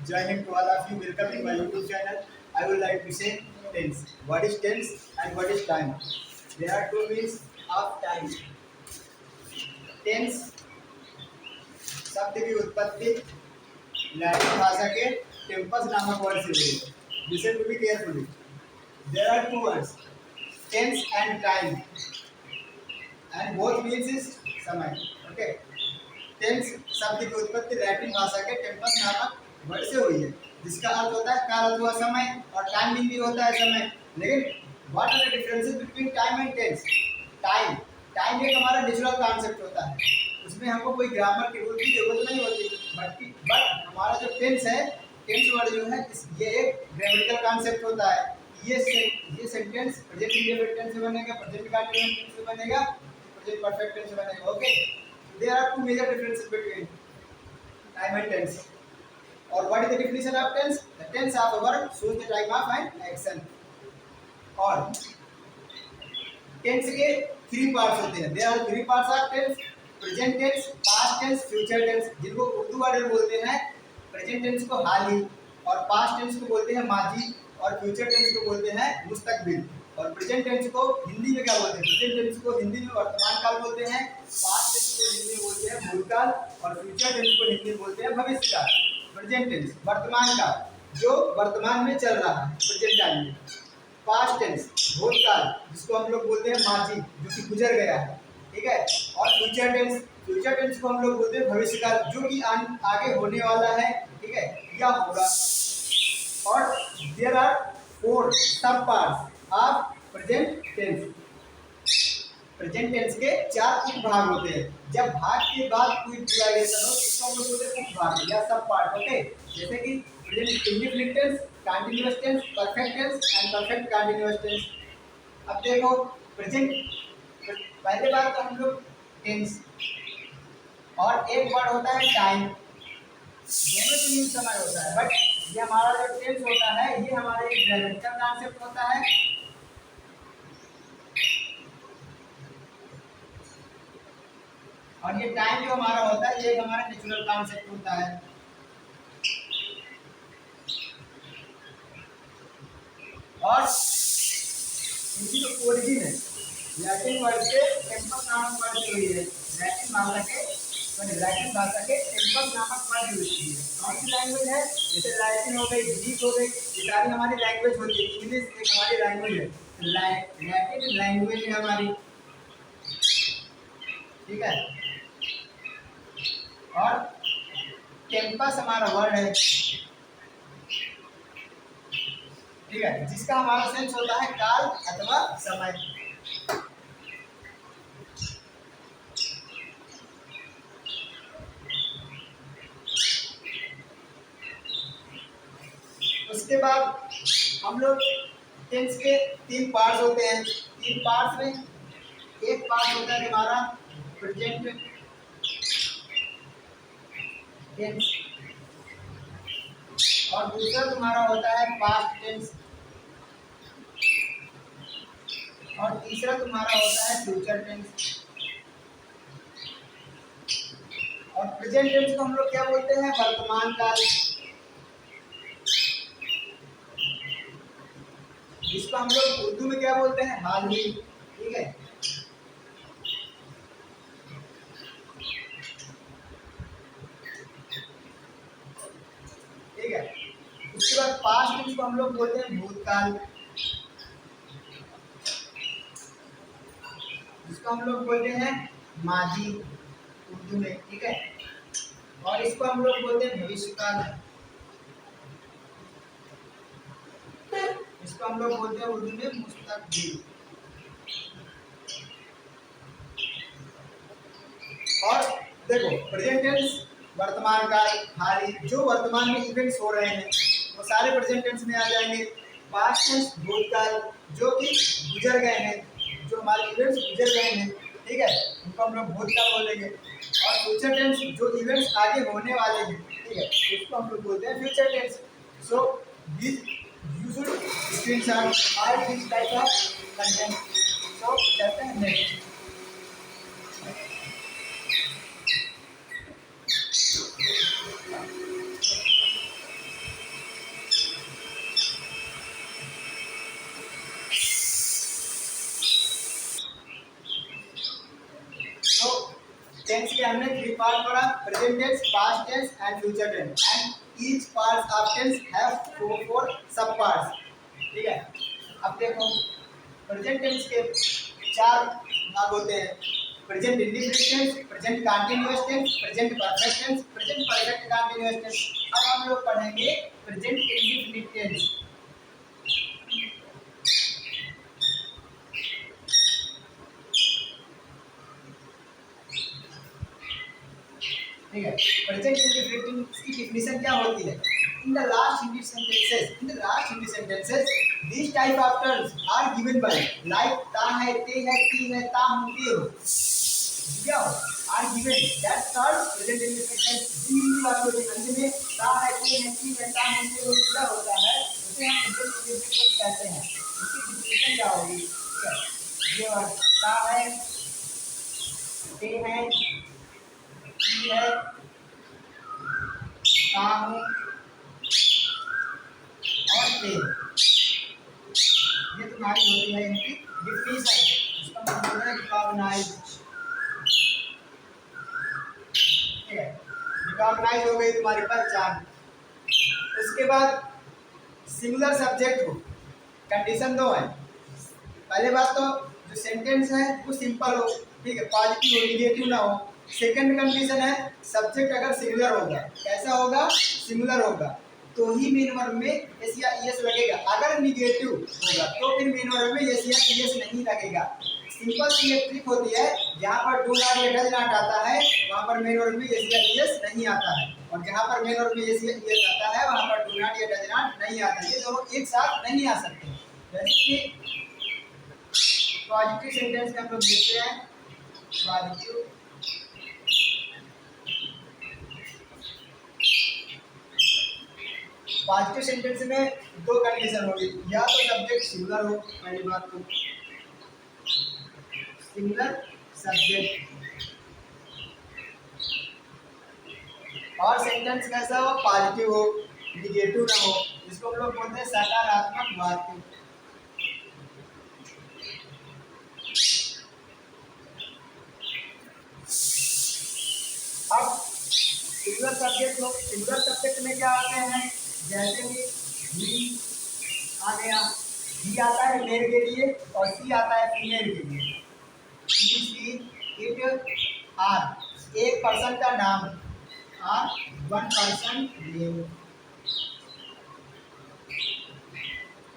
joining to all of you. Welcome in my YouTube channel. I would like to say tense. What is tense and what is time? There are two means of time. Tense शब्द की उत्पत्ति Latin भाषा के Tempest नामक word से हुई है. Listen to me carefully. There are two words, tense and time, and both means is समय. Okay. टेंस शब्द की उत्पत्ति लैटिन भाषा के टेम्पस नामक वर्ड से हुई है, जिसका अर्थ होता है काल अथवा समय, और टाइम भी होता है समय. लेकिन what are the differences between time and tense? Time time एक हमारा नेचुरल कॉन्सेप्ट होता है, उसमें हमको कोई ग्रामर के रूल की जरूरत नहीं होती. बट हमारा जो टेंस है, टेंस वर्ड जो है ये एक ग्रामेटिकल कॉन्सेप्ट होता है. ये सेंटेंस प्रेजेंट इंडेफिनिट टेंस से बनेगा, प्रेजेंट कंटीन्यूअस टेंस से बनेगा, प्रेजेंट परफेक्ट टेंस से बनेगा. Okay. There are two major differences between time and tense. Or what is the definition of tense? The tense of a verb shows the time of an action. और tense के three parts होते हैं. There are three parts of tense: present tense, past tense, future tense. जिनको Urdu word में बोलते हैं present tense को हाल ही, और past tense को बोलते हैं माजी, और future tense को बोलते हैं मुस्तकबिल. और प्रेजेंट टेंस को हिंदी में क्या बोलते हैं? प्रेजेंट टेंस को हिंदी में वर्तमान काल बोलते हैं, पास्ट टेंस को हिंदी में बोलते हैं भूतकाल, और फ्यूचर टेंस को हिंदी में बोलते हैं भविष्यकाल. प्रेजेंट टेंस वर्तमान काल, जो वर्तमान में चल रहा है, प्रेजेंट टाइम में. पास्ट टेंस भूतकाल, जिसको हम लोग बोलते हैं माजी, जो कि गुजर गया है. ठीक है. और फ्यूचर टेंस को हम लोग बोलते हैं भविष्यकाल, जो कि आगे होने वाला है. ठीक है, या होगा. और there are four sub parts of present tense. Present tense के चार उपभाग होते हैं. जब भाग के बाद कोई डिवाइडेशन हो, इसको हम लोग बोलते हैं उपभाग या सब पार्ट. ओके. जैसे कि present indefinite tense, continuous tense, perfect tense and perfect continuous tense. अब देखो प्रेजेंट, पहले बात तो हम लोग टेंस, और एक वर्ड होता है टाइम. दोनों के लिए समय होता है, बट ये हमारा जो टेंस होता है, ये हमारा एक ग्रामेटिकल कॉन्सेप्ट होता है. और ये टाइम जो हमारा होता है, ये हमारा नेचुरल कॉन्सेप्ट होता है. और इनकी जो ओरिजिन है लैटिन वर्ड से टेम्पस नामक वर्ड से हुई है. लैटिन भाषा के टेम्पस नामक वर्ड यूज की है. कौन सी लैंग्वेज है? जैसे लैटिन हो गई, ग्रीक हो गई, ये सारी हमारी लैंग्वेज होती है. इंग्लिश एक हमारी लैंग्वेज है, लैटिन लैंग्वेज है हमारी. ठीक है. और टेम्पस हमारा वर्ड है. ठीक है, जिसका हमारा सेंस होता है काल अथवा समय. उसके बाद हम लोग टेंस के तीन पार्ट्स होते हैं. तीन पार्ट्स में एक पार्ट होता है हमारा प्रेजेंट टेंस, और दूसरा तुम्हारा होता है पास्ट टेंस, और तीसरा तुम्हारा होता है फ्यूचर टेंस. और प्रेजेंट टेंस को हम लोग क्या बोलते हैं? वर्तमान काल, जिसको हम लोग उर्दू में क्या बोलते हैं? हाल ही. ठीक है. ठीक है. उसके बाद पास्ट टेंस को हम लोग बोलते हैं भूतकाल, जिसको हम लोग बोलते हैं माजी उर्दू में. ठीक है. और इसको हम लोग बोलते हैं भविष्यकाल, इसको हम लोग बोलते हैं उर्दू में मुस्तकबिल. और देखो प्रेजेंट टेंस वर्तमान काल, हाल ही, जो वर्तमान में इवेंट्स हो रहे हैं वो सारे प्रेजेंट टेंस में आ जाएंगे. पास्ट टेंस भूतकाल, जो कि गुजर गए हैं, जो हमारे इवेंट्स गुजर गए हैं. ठीक है, उनको हम लोग भूतकाल बोलेंगे. और फ्यूचर टेंस, जो इवेंट्स आगे होने वाले हैं, ठीक है, उसको हम लोग बोलते हैं future tense. So this you should screenshot all these type of content. So चलते हैं नेक्स्ट. टेंस के हमने 3 पार्ट पढ़ा, present tense, past tense and future tense, and each part of tense have 4 sub parts. ठीक है, अब देखो present tense के 4 भाग होते हैं, present indefinite tense, present continuous tense, present perfect tense, present perfect continuous tense. अब हम लोग पढ़ेंगे प्रेजेंट इंडेफिनिट टेंस। ठीक है, प्रेजेंट इंडेफिनिट टेंस की डेफिनेशन क्या होती है? In the last Hindi sentences these type of terms are given by like ता है, ते है, ती है, ता हूं, ते हो, क्या हो, are given, that's called present indefinite tense। Hindi वालों के अंत में ता है, ते है, ती है, ता हूं, ते हो क्या होता है, उसे हम present indefinite tense कहते हैं। इसकी डेफिनेशन क्या होगी? ठीक है, ये वर्ड ता है, ते है, ती है, ता हूं और ते, ये तुम्हारी होती है इनकी डिफिनेशन। इसका मतलब है रिकॉग्नाइज। ठीक है, रिकॉग्नाइज हो गई तुम्हारी पहचान। उसके बाद सिंगुलर सब्जेक्ट हो, कंडीशन 2 है। पहले बात तो जो सेंटेंस है वो सिंपल हो, ठीक है, पॉजिटिव हो, निगेटिव ना हो। सेकंड कंडीशन है सब्जेक्ट अगर सिंगुलर होगा, कैसा होगा, सिंगुलर होगा, तो ही मेन वर्ब में एस या ईएस लगेगा। अगर निगेटिव होगा तो फिर मेन वर्ब में एस या ईएस नहीं लगेगा। सिंपल सी एक ट्रिक होती है, जहाँ पर डू नॉट या डज नॉट आता है वहाँ पर मेन वर्ब में एस या ईएस नहीं आता है, और जहाँ पर मेन वर्ब में एस या ईएस आता है वहाँ पर डू नॉट या डज नॉट नहीं आता है। ये दोनों एक साथ नहीं आ सकते। जैसे कि पॉजिटिव सेंटेंस का हम लोग देखते हैं, पॉजिटिव सेंटेंस में 2 कंडीशन होगी, या तो सब्जेक्ट सिंगुलर हो, पहली बात तो सिंगुलर सब्जेक्ट, और सेंटेंस कैसा हो, पॉजिटिव हो, निगेटिव ना हो, जिसको हम लोग बोलते हैं सकारात्मक वाक्य। अब सिंगुलर सब्जेक्ट हो, सिंगुलर सब्जेक्ट में क्या आते हैं, जैसे कि ही आ गया, ही आता है मेल के लिए और सी आता है फीमेल के लिए। ही, सी, इट, आर एक पर्सन का नाम, आर वन पर्सन नेम।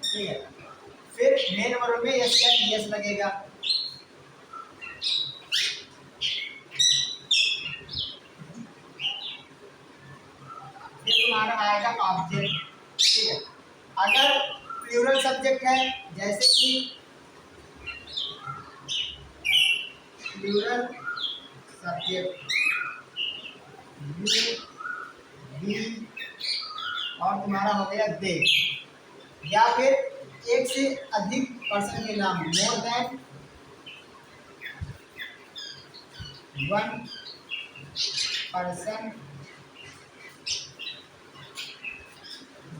ठीक है, फिर मेन वर्ब में एस या ईएस लगेगा। ये तुम्हारा आएगा ऑब्जेक्ट। ठीक है, अगर प्लूरल सब्जेक्ट है, जैसे कि प्लूरल सब्जेक्ट यू, वी और तुम्हारा हो गया दे, या फिर एक से अधिक पर्सन के नाम, मोर देन वन पर्सन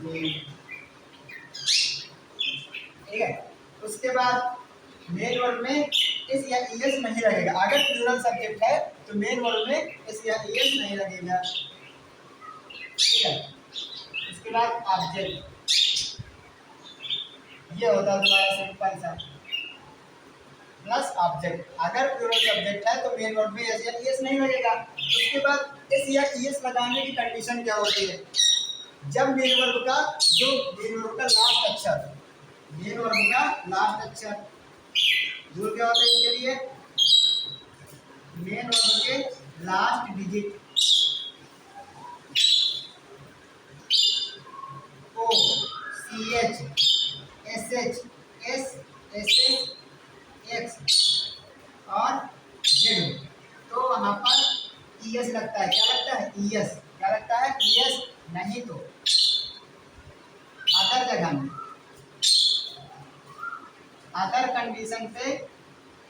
नेम। ठीक है, उसके बाद मेन वर्ब में एस या ईएस नहीं लगेगा। अगर प्लूरल सब्जेक्ट है तो मेन वर्ब में एस या ईएस नहीं लगेगा। ठीक है, उसके बाद ऑब्जेक्ट, ये होता है तुम्हारा सिंपल सा प्लस ऑब्जेक्ट। अगर प्लूरल सब्जेक्ट है तो मेन वर्ब में एस या ईएस नहीं लगेगा। उसके बाद एस या ईएस लगाने की कंडीशन क्या होती है, जब मेन वर्ब का लास्ट अक्षर, मेन वर्ब का लास्ट अक्षर, रूल क्या होता है इसके लिए, मेन वर्ब के last digit O, C H, S H, S, S H, X और जेड, तो वहां पर ईएस लगता है। क्या लगता है, ईएस। क्या लगता है, ईएस। नहीं तो अदर जगह में, अदर कंडीशन पे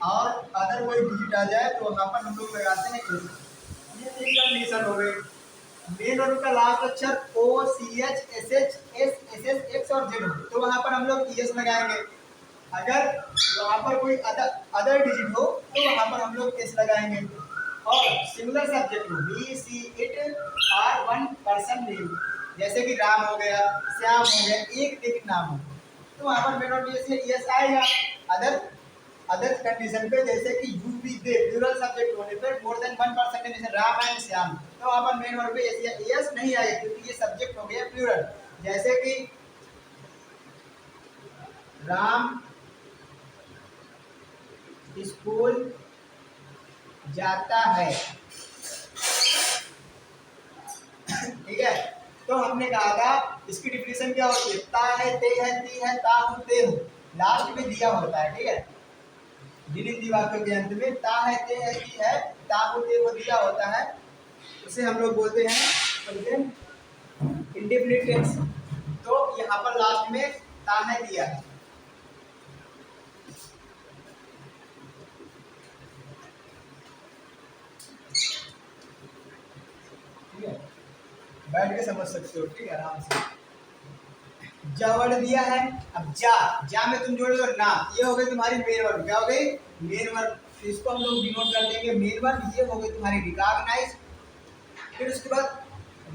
और अदर कोई डिजिट आ जाए तो वहाँ पर हम लोग लगाते हैं एस। ये 3 कंडीशन हो गई। मेन वर्ब का लास्ट अक्षर O, C H, S H, S, S S, X और जेड हो तो वहाँ पर हम लोग ईएस लगाएंगे। अगर वहाँ पर कोई अदर डिजिट हो तो वहाँ पर हम लोग एस लगाएंगे। और सिंगुलर सब्जेक्ट हो, he she it are one person name, जैसे कि राम हो गया, श्याम हो गया, एक एक नाम हो, तो वहाँ पर मेन वर्ड में यस आएगा। अदर अदर कंडीशन पे जैसे कि you we they, plural subject होने पर more than one person name, जैसे राम एंड श्याम, तो वहाँ पर मेन वर्ड पे यस नहीं आएगा क्योंकि ये सब्जेक्ट हो गया प्लूरल। जैसे कि राम स्कूल जाता है, ठीक है। तो हमने कहा था इसकी डिफिनेशन क्या होती है, ता है, ते है, ती है, ता हूं, ते हूं, लास्ट में दिया होता है, ठीक है। जिन हिंदी वाक्यों के अंत में ता है, ते है, ती है, ता हूं, ते हूं दिया होता है, उसे हम लोग बोलते हैं प्रेजेंट इंडेफिनिट टेंस। तो यहाँ पर लास्ट में ता है दिया है। ठीक है, बैठ के समझ सकते हो, ठीक है, आराम से। जा वर्ड दिया है, अब जा, जा में तुम जोड़ दो ना, ये हो गई तुम्हारी मेन वर्ड, क्या हो गई मेन वर्ड, इसको हम लोग डिनोट कर देंगे मेन वर्ड, ये हो गई तुम्हारी रिकॉग्नाइज। फिर उसके बाद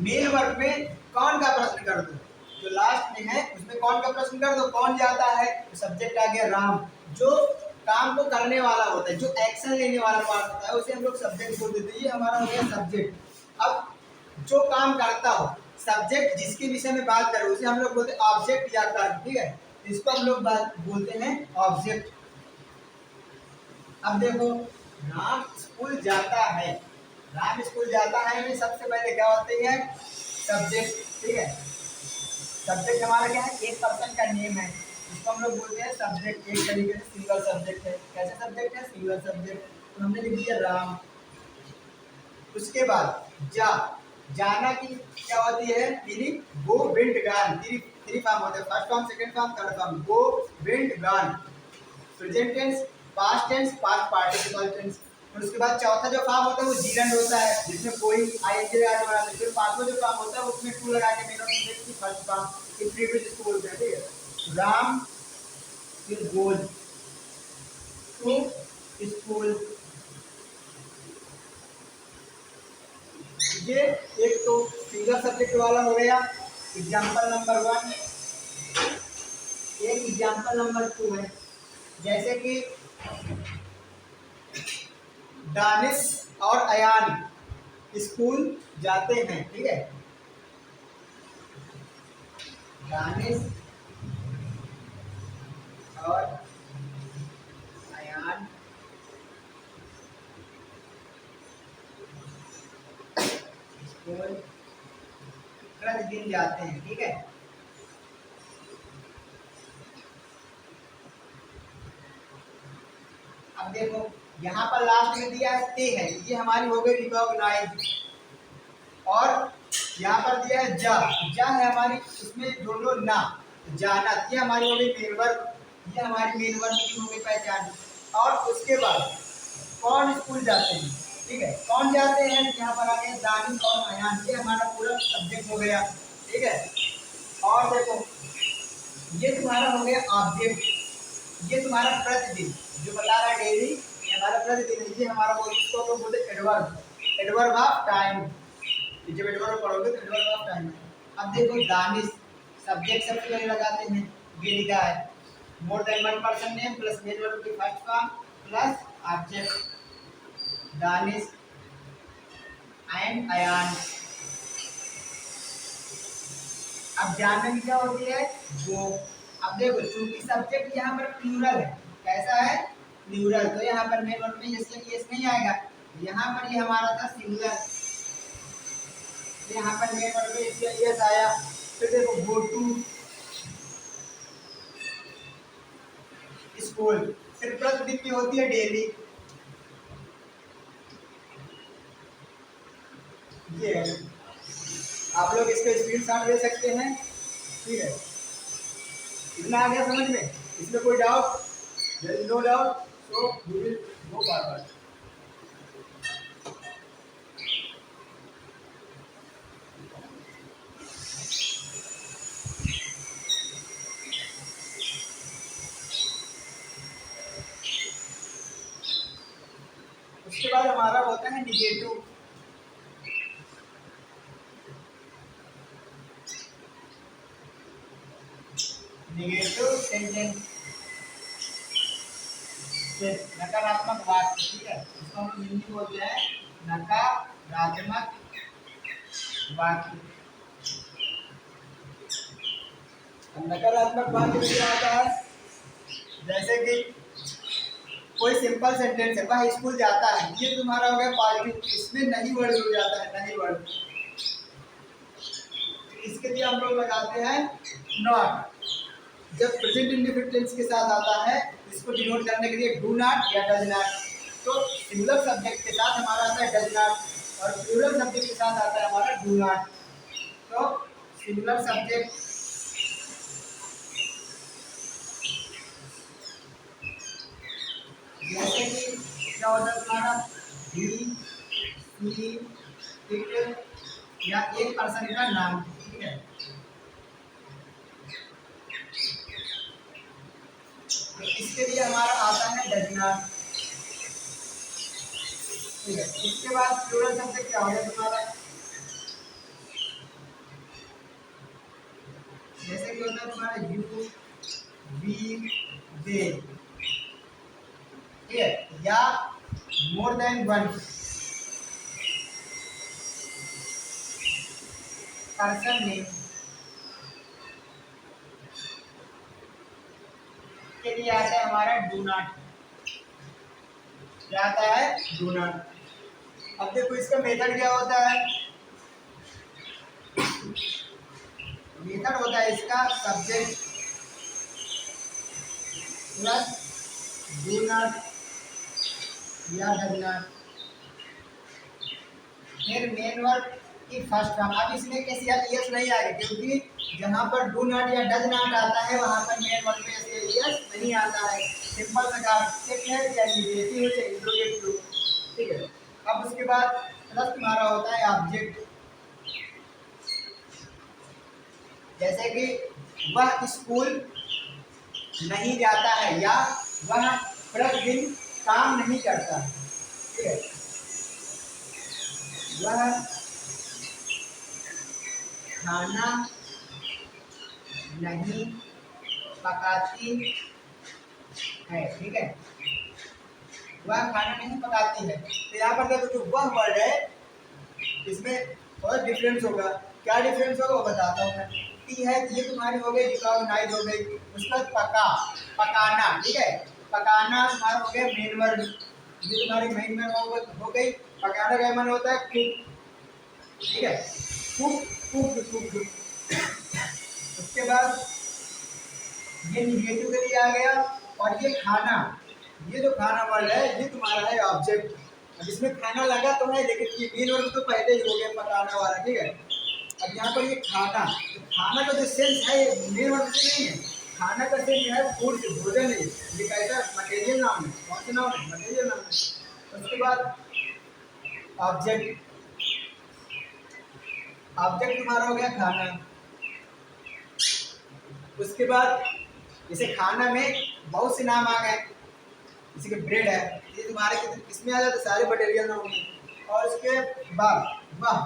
मेन वर्ड में कौन का प्रश्न कर दो, जो लास्ट में है उसमें कौन का प्रश्न कर दो, कौन जाता है, तो सब्जेक्ट आ गया राम, जो काम को करने वाला होता है, जो एक्शन लेने वाला पार्ट होता है उसे हम लोग सब्जेक्ट बोल देते हैं, ये हमारा हो गया सब्जेक्ट। अब जो काम करता हो, सब्जेक्ट जिसके विषय में बात करें उसे हम लोग बोलते हैं ऑब्जेक्ट या कार्य, ठीक है, इसको हम लोग बात बोलते हैं ऑब्जेक्ट। अब देखो राम स्कूल जाता है, राम स्कूल जाता है में सबसे पहले क्या होते हैं सब्जेक्ट, ठीक है। सब्जेक्ट हमारा क्या है, एक पर्सन का नेम है, इसको हम लोग बोलते हैं सब्जेक्ट, एक तरीके से सिंगल सब्जेक्ट है। कैसे सब्जेक्ट है, सिंगल सब्जेक्ट, तो हमने लिख दिया राम। उसके बाद जा, जाना की क्या होती है meaning, go went gone, three form होते हैं, first form, second form, third form, go went gone, present tense, past tense, past participle tense. और उसके बाद चौथा जो फॉर्म होता है वो जीरंड होता है, जिसमें कोई आईएनजी लगा के बनाते हैं। फिर पांचवा जो फॉर्म होता है उसमें टू लगा के मेन सब्जेक्ट की फर्स्ट फॉर्म इंप्रीवियस इसको बोलते हैं, ठीक है। राम फिर गोल टू स्कूल, ये एक तो सिंगल सब्जेक्ट वाला हो गया एग्जांपल नंबर 1। एक एग्जांपल नंबर 2 है, जैसे कि दानिश और अयान स्कूल जाते हैं, ठीक है। दानिश और अयान स्कूल प्रतिदिन जाते हैं, ठीक है। अब देखो यहाँ पर लास्ट में दिया है ते है, ये हमारी हो गई रिकॉग्नाइज। और यहाँ पर दिया है जा, जा है हमारी, इसमें जोड़ लो ना, जाना, ये हमारी हो गई मेन वर्ब, ये हमारी मेन वर्ब की हो गई पहचान। और उसके बाद कौन स्कूल जाते हैं, ठीक है, कौन जाते हैं, यहाँ पर आ गया दानिश और अयान, ये हमारा पूरा सब्जेक्ट हो गया, ठीक है। और देखो ये तुम्हारा हो गया ऑब्जेक्ट, ये तुम्हारा प्रतिदिन जो बता रहा है डेली, ये हमारा प्रतिदिन है, ये हमारा वो इसको हम लोग बोलते हैं एडवर्ब, एडवर्ब ऑफ टाइम, जब एडवर्ब पढ़ोगे तो एडवर्ब ऑफ टाइम है। अब देखो दानिश सब्जेक्ट सबसे पहले लगाते हैं, ये लिखा है more than one person name plus main verb की first form plus object Danish and Ayaan. अब जानने की क्या होती है वो, अब देखो चूंकि सब्जेक्ट यहाँ पर प्लूरल है, कैसा है प्लूरल, तो यहाँ पर मेन वर्ब में यस नहीं आएगा, यहाँ पर ये हमारा था सिंगुलर, यहाँ पर मेन वर्ब में यस आया। फिर देखो गो टू स्कूल, फिर प्रतिदिन की होती है डेली, ये है। आप लोग इसका स्क्रीनशॉट ले सकते हैं, ठीक है। इतना आ गया समझ में, इसमें कोई doubt, there is no doubt, so we will go forward. उसके बाद हमारा होता है निगेटिव, निगेटिव सेंटेंस, नकारात्मक वाक्य, ठीक है, इसको हम हिंदी बोलते हैं नकारात्मक वाक्य। नकारात्मक वाक्य में क्या आता है, जैसे कि कोई सिंपल सेंटेंस है, वह स्कूल जाता है, ये तुम्हारा हो गया पॉजिटिव, इसमें नहीं वर्ड हो जाता है, नहीं वर्ड, इसके लिए हम लोग लगाते हैं नॉट। जब प्रेजेंट इंडेफिनिट टेंस के साथ आता है, इसको डिनोट करने के लिए डू नॉट या डज नॉट, तो सिंगुलर सब्जेक्ट के साथ हमारा आता है डज नॉट, और प्लूरल सब्जेक्ट के साथ आता है हमारा डू नॉट। तो सिंगुलर सब्जेक्ट जैसे कि क्या होता है तुम्हारा ही, सी, इट, या एक पर्सन का नाम, ठीक है। तो इसके लिए हमारा आता है डज नॉट, ठीक है। इसके बाद प्लूरल सब्जेक्ट क्या होगा तुम्हारा, जैसे कि होता है तुम्हारा यू, वी, दे, ठीक है, या मोर देन वन पर्सन नेम के लिए आता है हमारा डू नॉट, क्या आता है डू नॉट। अब देखो इसका मेथड क्या होता है, मेथड होता है इसका सब्जेक्ट प्लस डू नॉट या डज नॉट, फिर मेन वर्ब की फर्स्ट फॉर्म। अब इसमें कैसे यस नहीं आएगा, क्योंकि जहाँ पर डू नॉट या डज नॉट आता है वहाँ पर मेन वर्ब में ऐसे यस नहीं आता है, सिंपल सा सब्जेक्ट है या निगेटिव है या इंट्रोगेटिव, ठीक है। अब उसके बाद प्लस तुम्हारा होता है ऑब्जेक्ट, जैसे कि वह स्कूल नहीं जाता है या वह प्रतिदिन काम नहीं करता, ठीक है, वह खाना नहीं पकाती है, ठीक है, वह खाना नहीं पकाती है। तो यहाँ पर देखो जो वह वर्ड है इसमें थोड़ा डिफरेंस होगा, क्या डिफरेंस होगा वो बताता हूँ मैं। टी है ये तुम्हारी हो गई रिकॉग्नाइज हो गई, उसके बाद पका, पकाना, ठीक है, पकाना तुम्हारा हो गया मेन वर्ड, ये तुम्हारी मेन वर्ड हो गई। पकाना का मन होता है कुक, ठीक है, कुक कुक कुक। उसके बाद ये निगेटिव के लिए आ गया, और ये खाना, ये जो खाना वर्ड है ये तुम्हारा है ऑब्जेक्ट। अब इसमें खाना लगा तो है, लेकिन ये मेन वर्ड तो पहले ही हो गया पकाना वाला, ठीक है। अब यहाँ पर ये खाना, तो खाना का जो सेंस है ये मेन वर्ड से नहीं है, खाना का सेंस है फूड, भोजन है, ये कैसा मटेरियल नाम है, कौन सा नाम है, मटेरियल नाम है। उसके बाद ऑब्जेक्ट, ऑब्जेक्ट तुम्हारा हो गया खाना। उसके बाद जैसे खाना में बहुत से नाम आ गए, जैसे कि ब्रेड है, ये तुम्हारे इसमें आ जाते सारे मटेरियल नाम होंगे। और उसके बाद वह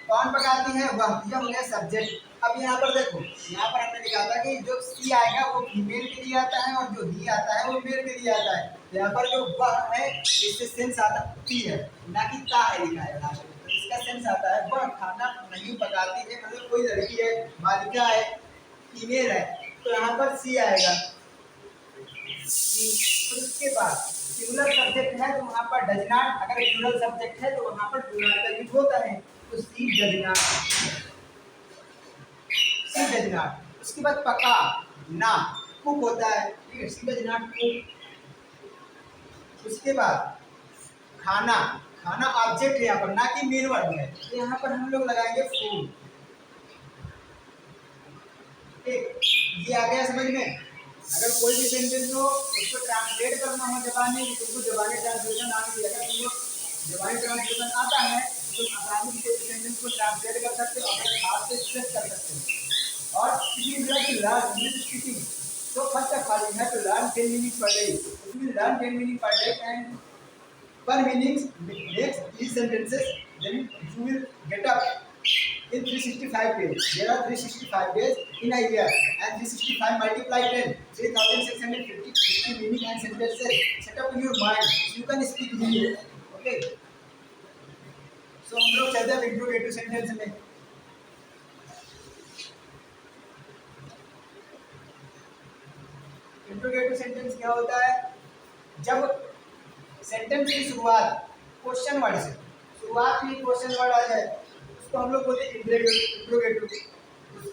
कौन पकाती है, वह, यह हो गया सब्जेक्ट। अब यहाँ पर देखो, यहाँ पर हमने लिखा था कि जो सी आएगा वो फीमेल के लिए आता है और जो ही आता है वो मेल के लिए आता है। यहाँ पर जो वह है इससे सेंस आता ती है, ना कि ता है लिखा है, तो इसका सेंस आता है वह खाना नहीं पकाती है, मतलब कोई लड़की है, बालिका है, फीमेल है, तो यहाँ पर सी आएगा। उसके बाद सिंगुलर सब्जेक्ट है तो वहाँ पर डज नॉट, अगर प्लूरल सब्जेक्ट है तो वहाँ पर डू नॉट का यूज होता है, तो she does not, she does not. उसके बाद पका ना, कुक होता है, ठीक है, सी डज नॉट कुक। उसके बाद खाना, खाना ऑब्जेक्ट है यहाँ पर, ना कि मेन वर्ब है, तो यहाँ पर हम लोग लगाएंगे फूड, ठीक, ये आ गया समझ में। अगर कोई भी सेंटेंस हो उसको ट्रांसलेट करना हो जबानी, तो तुमको जबानी ट्रांसलेशन आने की, अगर तुमको जबानी ट्रांसलेशन आता है तो आसानी से सेंटेंस को ट्रांसलेट कर सकते हो, अपने हाथ से स्ट्रेच कर सकते हो। और इसी तरह की लर्न इंग्लिश स्पीकिंग, तो first of all you have to learn 10 minute per day, if you learn 10 minute per day and per meanings makes each sentences, then you will get up in 365 days. There are 365 days in a year, and 365 multiply 10, 3650 meaning and sentences set up in your mind, so you can speak easily. Okay, so हम लोग चलते हैं interrogative sentence में। Interrogative sentence क्या होता है? जब sentence की शुरुआत क्वेश्चन वर्ड से, शुरुआत में क्वेश्चन वर्ड आ जाए, उसको हम लोग बोलते हैं इंट्रोगेटिव।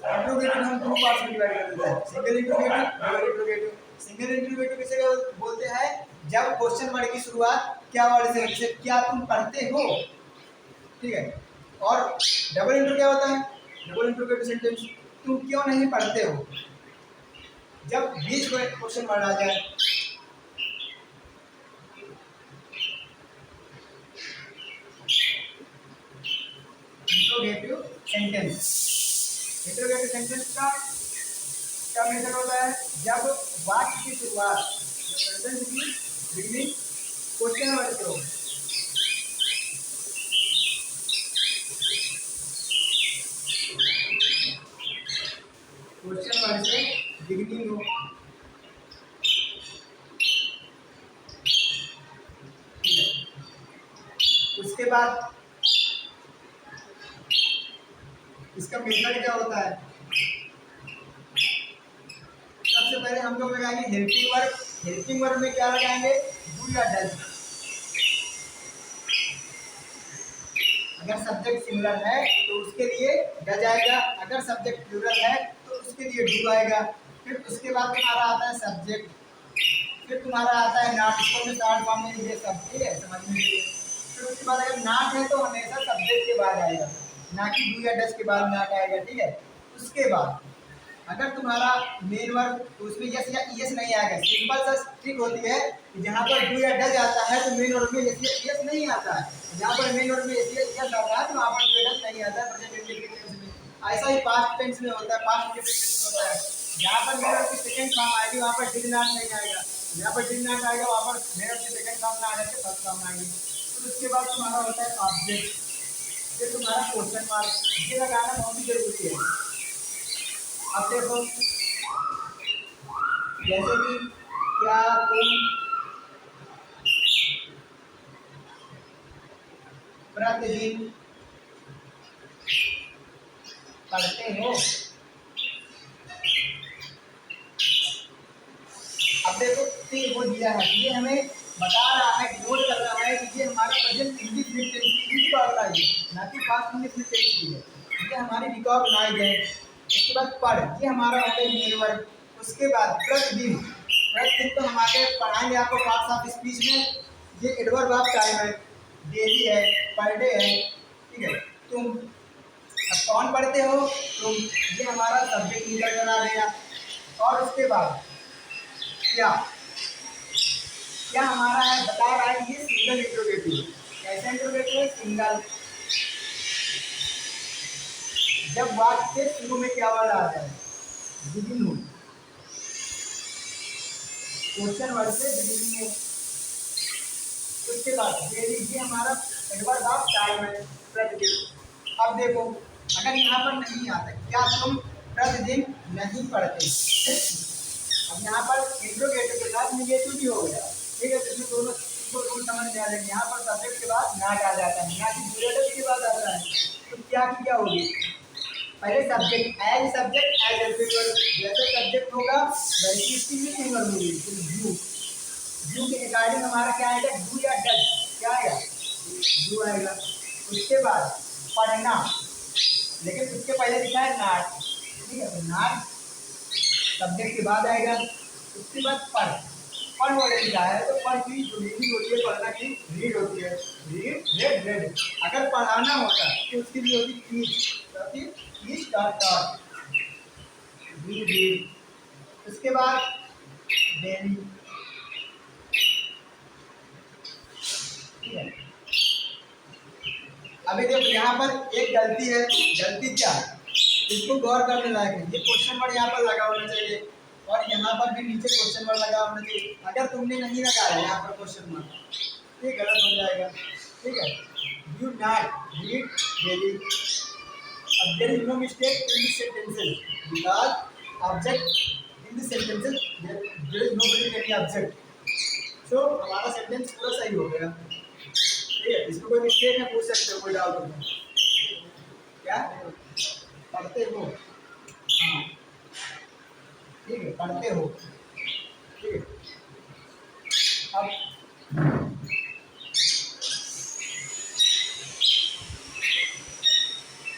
इंट्रोगेटिव हम दो पार्ट्स में डिवाइड कर देते हैं, single interrogative, double interrogative. Single interrogative किसे बोलते हैं? जब क्वेश्चन वर्ड की शुरुआत क्या वर्ड से, जैसे क्या तुम पढ़ते हो, ठीक है। और डबल इंट्रो क्या होता है? डबल इंट्रोगेटिव सेंटेंस, तुम क्यों नहीं पढ़ते हो, जब बीच में क्वेश्चन वर्ड आ जाए। इंट्रोगेटिव सेंटेंस, इंट्रोगेटिव सेंटेंस का क्या मेथड होता है? जब वाक्य की शुरुआत, सेंटेंस की बिगनिंग क्वेश्चन वर्ड से हो, क्वेश्चन वर्ड से बिगनिंग हो, ठीक है। उसके बाद इसका मेथड क्या होता है? सबसे पहले हम लोग लगाएंगे हेल्पिंग वर्ड। हेल्पिंग वर्ड में क्या लगाएंगे? डू या डज। अगर सब्जेक्ट सिंगुलर है तो उसके लिए डज आएगा, अगर सब्जेक्ट प्लूरल है तो उसके लिए डू आएगा। फिर उसके बाद तुम्हारा आता है सब्जेक्ट, फिर तुम्हारा आता है नॉट। इसको मैं शॉर्ट फॉर्म में ये सब, ठीक है, समझने के लिए। फिर उसके बाद अगर नॉट है तो हमेशा सब्जेक्ट के बाद आएगा, ना कि डू या डज के बाद नॉट आएगा, ठीक है। उसके बाद अगर तुम्हारा मेन वर्ब तो उसमें यस या यस नहीं आएगा। सिंपल सा ट्रिक होती है कि जहाँ पर डू या डज आता है तो मेन वर्ब में यस या यस नहीं आता है, जहाँ पर मेन वर्ब में यस या यस आता है तो वहाँ पर डू या डज नहीं आता है प्रेजेंट इंडेफिनिट टेंस में। ऐसा ही पास्ट टेंस में होता है, पास्ट इंडेफिनिट टेंस में होता है, जहाँ पर मेन वर्ब की सेकंड फॉर्म आएगी वहाँ पर डिड नॉट नहीं आएगा, जहाँ पर डिड नॉट आएगा वहाँ पर मेन वर्ब की सेकंड फॉर्म ना आने से फर्स्ट फॉर्म आएगी। फिर उसके बाद तुम्हारा होता है ऑब्जेक्ट, फिर तुम्हारा क्वेश्चन मार्क, ये लगाना बहुत ही जरूरी है। अब देखो जैसे कि क्या तुम प्रतिदिन पढ़ते हो। अब देखो वो दिया है, ये हमें बता रहा है, नोट कर रहा है कि ये हमारा प्रेजेंट इंडेफिनिट टेंस की रिकॉग्नाइज है, ना कि पास्ट इंडेफिनिट टेंस की है, ये हमारी रिकॉग्नाइज है। उसके बाद पढ़, ये हमारा होता है मेन वर्ब। उसके बाद प्रतिदिन, प्रतिदिन तो हमारे पढ़ाएंगे आपको पार्ट्स ऑफ स्पीच में, ये एडवर्ब ऑफ टाइम है, डेली है, पर डे है, ठीक है। तुम अब कौन पढ़ते हो? तुम, ये हमारा सब्जेक्ट निकल कर आ गया। और उसके बाद क्या, क्या हमारा है, बता रहा है ये सिंगल इंट्रोगेटिव। कैसा इंट्रोगेटिव है? सिंगल। जब वाक्य के शुरू में क्या वर्ड आता है? बिगिन हो, क्वेश्चन वर्ड से बिगिनिंग हो। उसके बाद डेली, ये हमारा एडवर्ब ऑफ टाइम है, प्रतिदिन। अब देखो अगर यहाँ पर नहीं आता, क्या तुम प्रतिदिन नहीं पढ़ते, अब यहाँ पर इंट्रोगेटिव के साथ नेगेटिव भी हो गया, ठीक है। इसमें दोनों रूल समझ में आ जाएंगे। यहाँ पर सब्जेक्ट के बाद नॉट आ जाता है, ना कि डू के बाद आता है, तो क्या की क्या होगी? पहले subject, as subject as helping verb, जैसे सब्जेक्ट होगा वैसी इसकी हेल्पिंग वर्ब होगी। तो यू, यू के अकॉर्डिंग हमारा क्या आएगा? डू या डज, क्या आएगा? डू आएगा। उसके बाद पढ़ना, लेकिन उसके पहले लिखा है नॉट, ठीक है, तो नॉट सब्जेक्ट के बाद आएगा। उसके बाद पढ़, पढ़ वर्ड लिखा है तो पढ़ की जो मीनिंग होती है पढ़ना की रीड होती है, रीड रेड रेड। अगर पढ़ाना होता तो उसकी भी होती teach, teach taught, read read. उसके बाद डेली, ठीक है। अभी देखो यहाँ पर एक गलती है, गलती क्या है इसको गौर करने लायक है। ये क्वेश्चन वर्ड यहाँ पर लगा होना चाहिए और यहाँ पर भी नीचे क्वेश्चन वर्ड लगा होना चाहिए। अगर तुमने नहीं लगाया यहाँ पर क्वेश्चन वर्ड ये गलत हो जाएगा, ठीक है। यू नॉट रीड डेली, अब there is no mistake in this sentences because object in this sentences there is no any object, so हमारा सेंटेंस पूरा सही हो गया, ठीक है। इसमें कोई मिस्टेक है, पूछ सकते हो, कोई डाउट हो तो। क्या पढ़ते हो? हाँ ठीक है, पढ़ते हो, ठीक है। अब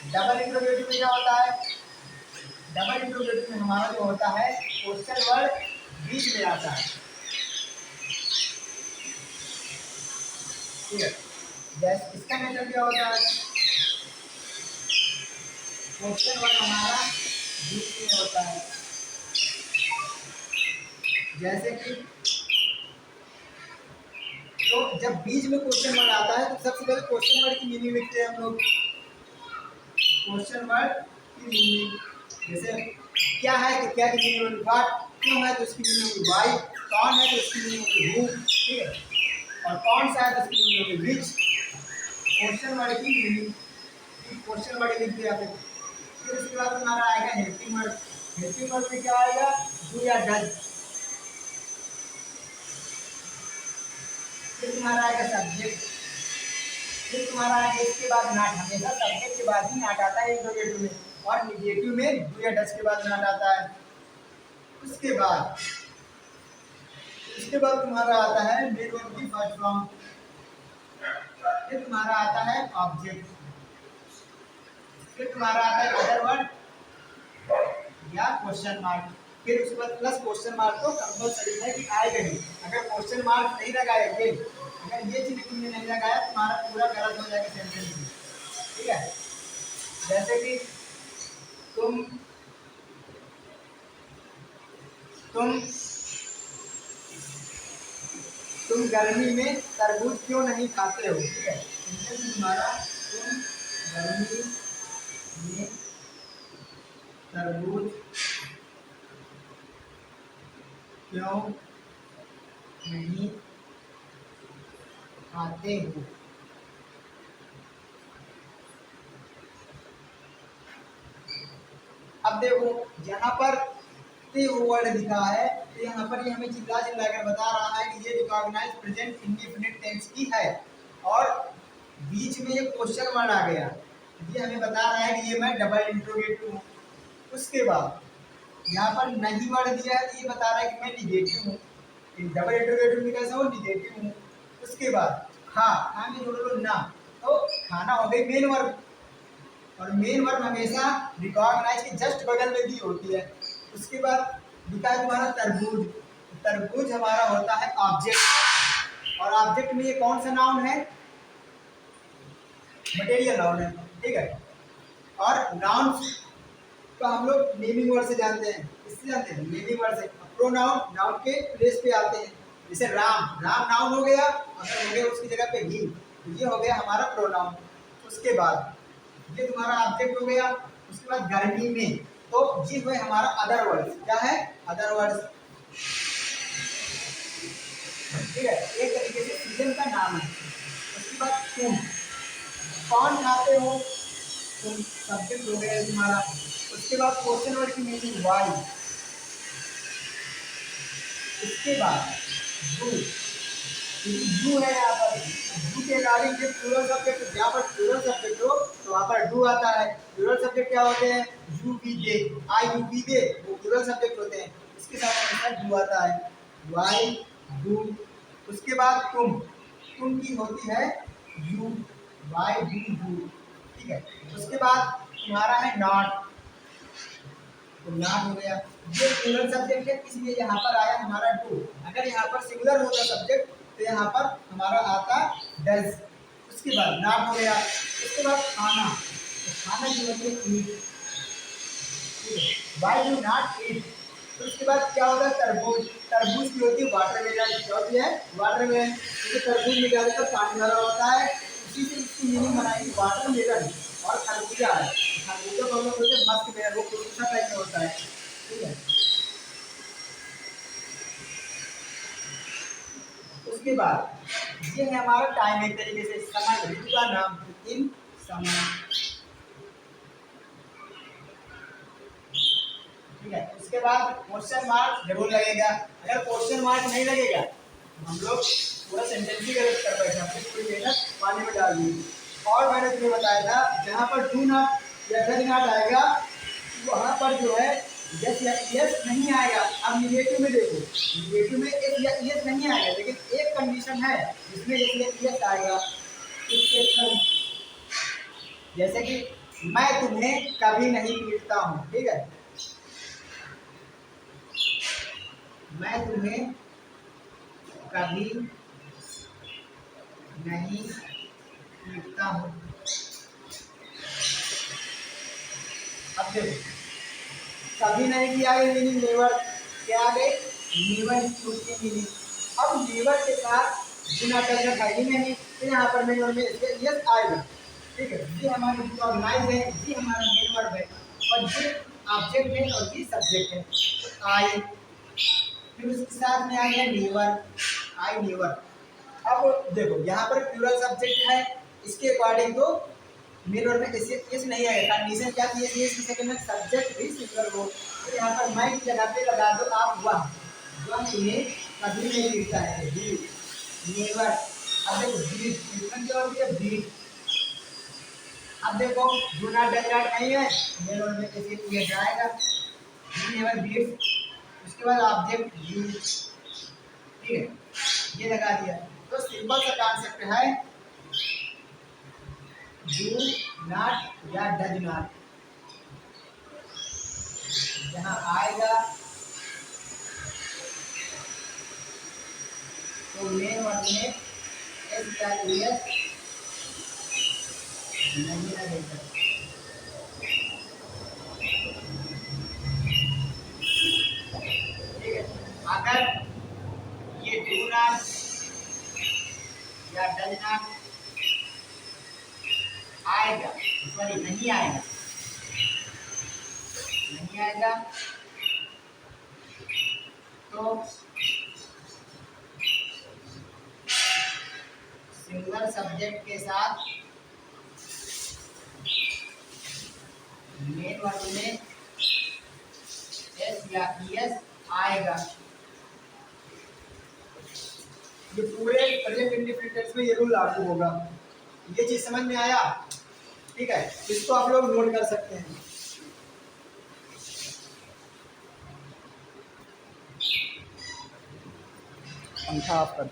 डबल इंट्रोगेटिव में क्या होता है? डबल इंट्रोगेटिव में हमारा जो होता है क्वेश्चन वर्ड बीच में आता है, ठीक है। जैसे इसका मतलब क्या होता है? क्वेश्चन वर्ड हमारा बीच में होता है, जैसे कि तो जब बीच में क्वेश्चन वर्ड आता है तो सबसे पहले क्वेश्चन वर्ड की मीनिंग लिखते हैं हम लोग। क्वेश्चन वर्ड की मीनिंग जैसे क्या है तो क्या की मीनिंग होगी व्हाट, क्यों है तो उसकी मीनिंग होगी व्हाई, कौन है तो उसकी मीनिंग होगी हु, ठीक है। और कौन सा है तो उसकी मीनिंग होगी विच। क्वेश्चन वर्ड की मीनिंग क्वेश्चन वर्ड लिख दिया फिर उसके बाद हमारा आएगा हेल्पिंग वर्ड। हेल्पिंग वर्ड में क्या आएगा? डू या डज। फिर तुम्हारा आएगा सब्जेक्ट, फिर तुम्हारा आएगा इसके बाद नाट। हमेशा सब्जेक्ट के बाद ही नाट आता है इंट्रोगेटिव में, और निगेटिव में डू या डज के बाद नाट आता है। उसके बाद तुम्हारा आता है मेन वर्ब की फर्स्ट फॉर्म, फिर तुम्हारा आता है ऑब्जेक्ट, फिर तुम्हारा आता है अदर वर्ड या क्वेश्चन मार्क। फिर उसके बाद प्लस क्वेश्चन मार्क तो कंपलसरी है कि आएगा ही। अगर क्वेश्चन मार्क नहीं लगाएंगे, अगर ये चीज तुमने नहीं लगाया तो तुम्हारा पूरा गलत हो जाएगा सेंटेंस में, ठीक है। जैसे कि तुम तुम तुम गर्मी में तरबूज क्यों नहीं खाते हो, ठीक है। तुम्हारा तुम गर्मी में तरबूज क्यों नहीं खाते हो। अब देखो यहाँ पर ते वर्ड लिखा है तो यहाँ पर ये हमें चिल्ला चिल्ला कर बता रहा है कि ये रिकॉग्नाइज प्रेजेंट इंडेफिनिट टेंस की है, और बीच में ये क्वेश्चन वर्ड आ गया, ये हमें बता रहा है कि ये मैं डबल इंट्रोगेटिव हूँ। उसके बाद यहाँ पर नहीं वर्ड दिया है तो ये बता रहा है कि मैं निगेटिव हूँ। डबल इंट्रोगेटिव में कैसा हो? निगेटिव हूँ। उसके बाद खा में जोड़ लो ना, तो खाना हो गई मेन वर्ब, और मेन वर्ब हमेशा रिकॉग्नाइज के जस्ट बगल में भी होती है। उसके बाद लिखा है तुम्हारा तरबूज, तरबूज हमारा होता है ऑब्जेक्ट, और ऑब्जेक्ट में ये कौन सा नाउन है? मटेरियल नाउन है, ठीक है। और नाउन तो हम लोग नेमिंग वर्ड से जानते हैं, इससे जानते हैं नेमिंग वर्ड से। प्रोनाउन नाउन के प्लेस पे आते हैं, जैसे राम, राम नाउन हो गया, अगर हो गया उसकी जगह पे ही, तो ये हो गया हमारा प्रोनाउन। उसके बाद ये तुम्हारा ऑब्जेक्ट हो गया। उसके बाद गर्मी में, तो ये हुए हमारा अदर वर्ड्स। क्या है? अदर वर्ड्स, ठीक है, एक तरीके से सीजन का नाम है। उसके बाद तुम कौन खाते हो, तुम सब्जेक्ट हो गया तुम्हारा। उसके बाद क्वेश्चन वर्ड की मीनिंग व्हाई। इसके बाद डू, डू है यहाँ पर, डू के अकॉर्डिंग जो प्लूरल सब्जेक्ट, जहाँ पर प्लूरल सब्जेक्ट हो तो वहाँ पर डू आता है। प्लूरल सब्जेक्ट क्या होते हैं? You we they, I you we they, वो प्लूरल सब्जेक्ट होते हैं, इसके साथ हमेशा डू आता है, वाई डू। उसके बाद तुम की होती है यू, वाई डू यू, ठीक है। उसके बाद तुम्हारा है नॉट, तो नॉट हो गया, ये प्लूरल सब्जेक्ट है इसलिए यहाँ पर आया हमारा डू। अगर यहाँ पर सिंगुलर होता सब्जेक्ट तो यहाँ पर हमारा आता डज। उसके बाद नॉट हो गया। उसके बाद खाना, तो खाना की होती है ईट, व्हाई डू नॉट ईट। तो उसके बाद क्या होगा? तरबूज, तरबूज की होती है वाटरमेलन, क्या होती है? वाटरमेलन, क्योंकि तरबूज में ज़्यादातर पानी भरा होता है, इसी से इसकी मीनिंग बनाई वाटरमेलन। और खरबूजा है, खरबूजा को हम लोग बोलते हैं मस्क मेलन, वो कुछ टाइप में होता है, ठीक है। उसके बाद ये है हमारा टाइम, एक तरीके से समय, ऋतु का नाम इन समय। ठीक है, उसके बाद क्वेश्चन मार्क जरूर लगेगा। अगर क्वेश्चन मार्क नहीं लगेगा हम लोग पूरा सेंटेंस ही गलत कर बैठे, हमने पूरी मेहनत पानी में डाल दी। और मैंने तुम्हें बताया था जहाँ पर डू नॉट या डज नॉट आएगा वहाँ पर जो है यस या यस नहीं आएगा। अब निगेटिव में देखो, निगेटिव में एक या यस नहीं आएगा, लेकिन एक कंडीशन है जिसमें यस या यस आएगा। जैसे कि मैं तुम्हें कभी नहीं पीटता हूँ, ठीक है, मैं तुम्हें कभी नहीं पीटता हूँ। अब देखो कभी नहीं की आगे मीनिंग नेवर, क्या आ गई नेवर की मीनिंग। अब नेवर के साथ बिना करना है नहीं, तो यहाँ पर मेन वर्ब में यस आएगा। ठीक है, ये हमारी रिकॉग्नाइज है, ये हमारा मेन वर्ब है, और ये ऑब्जेक्ट है और ये सब्जेक्ट है। तो आई, फिर उसके साथ में आ गया नेवर, आई नेवर। अब देखो यहाँ पर प्लूरल सब्जेक्ट है, इसके अकॉर्डिंग तो मेन वर्ब में इस नहीं आएगा। कंडीशन क्या थी, ये इसके सेकंड में सब्जेक्ट भी सिंगल हो, तो यहाँ पर मैं की जगह पे लगा दो आप वह, वह इन्हें कभी नहीं पीटता है, ही नेवर। अब देखो बीट, बीट क्या होती है बीट। अब देखो डू नॉट डज नॉट नहीं है, मेन वर्ब में कैसे किया जाएगा, ही नेवर बीट। उसके बाद ऑब्जेक्ट यू, ठीक है, ये लगा दिया। तो सिंपल सा कॉन्सेप्ट है डू नॉट या डज नॉट, जहाँ आएगा तो मेन वर्ब में एस या एस नहीं लगेगा। ठीक है, अगर ये डू नॉट या डज नॉट आएगा, सॉरी नहीं आएगा, नहीं आएगा तो सिंगल सब्जेक्ट के साथ मेन वर्ब में एस या एस आएगा। ये पूरे प्रेजेंट इंडेफिनिट टेंस में ये रूल लागू होगा। ये चीज समझ में आया? ठीक है, इसको आप लोग नोट कर सकते हैं। पंखा ऑफ कर।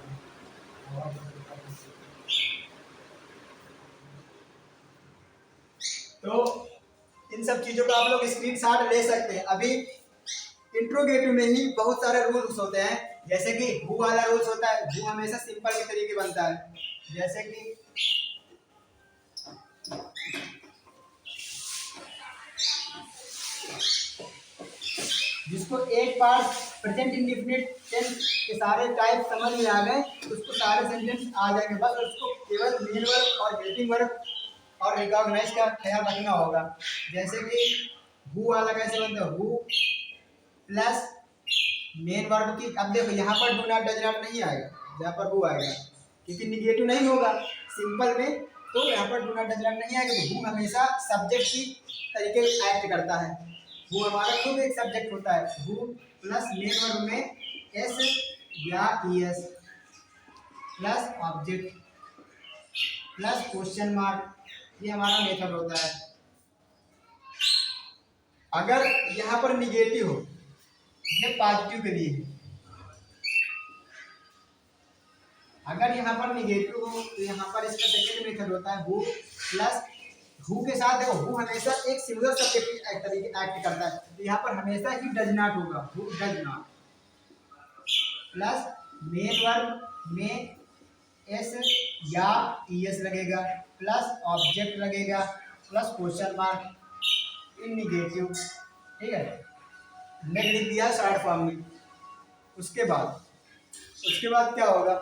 तो इन सब चीजों का आप लोग स्क्रीनशॉट ले सकते हैं। अभी इंट्रोगेटिव में ही बहुत सारे रूल्स होते हैं, जैसे कि हु वाला रूल्स होता है, हु हमेशा सिंपल के तरीके बनता है। जैसे कि जिसको एक बार प्रेजेंट इंडेफिनिट टेंस के सारे टाइप समझ में आ गए उसको सारे सेंटेंस आ जाएंगे, बस उसको केवल मेन वर्ब और हेल्पिंग वर्ब और रिकॉग्नाइज का ख्याल रखना होगा। जैसे कि हु वाला कैसे बनता है, हु प्लस मेन वर्ब की। अब देखो यहाँ पर डू नॉट डज नॉट नहीं आएगा, जहाँ पर हु आएगा, क्योंकि निगेटिव नहीं होगा सिंपल में, तो यहाँ पर डू नॉट डज नॉट नहीं आएगा। तो हु हमेशा सब्जेक्ट की तरीके एक्ट करता है, हु हमारा खुद एक सब्जेक्ट होता है। हु प्लस मेन वर्ब में एस या S plus object plus question mark, ये हमारा मेथड होता है। अगर यहाँ पर निगेटिव हो, ये पॉजिटिव के लिए है। अगर यहाँ पर निगेटिव हो तो यहाँ पर इसका सेकेंड मेथड होता है हु प्लस, हु के साथ देखो हु हमेशा एक सिंगल सब्जेक्ट तरीके एक्ट करता है, तो यहाँ पर हमेशा ही डज नॉट होगा, who does not plus main verb में एस या एस लगेगा प्लस ऑब्जेक्ट लगेगा plus question mark in negative. ठीक है, मैंने लिख दिया शॉर्ट फॉर्म में। उसके बाद क्या होगा,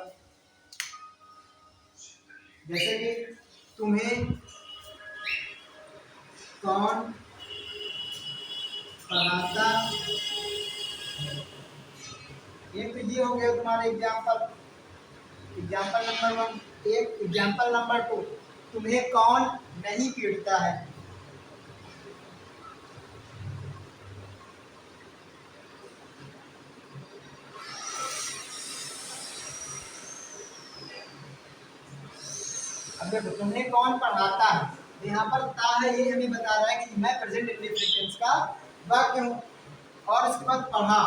जैसे कि तुम्हें कौन पढ़ाता, एक तो ये हो गया तुम्हारा एग्जाम्पल। एग्जाम्पल नंबर 1, एक एग्जाम्पल नंबर 2, तुम्हें कौन नहीं पीटता है। अब देखो तुम्हें कौन पढ़ाता है, तो यहाँ पर ता है, ये हमें बता रहा है कि मैं प्रेजेंट इंडेफिनिट टेंस का वाक्य हूँ। और उसके बाद पढ़ा,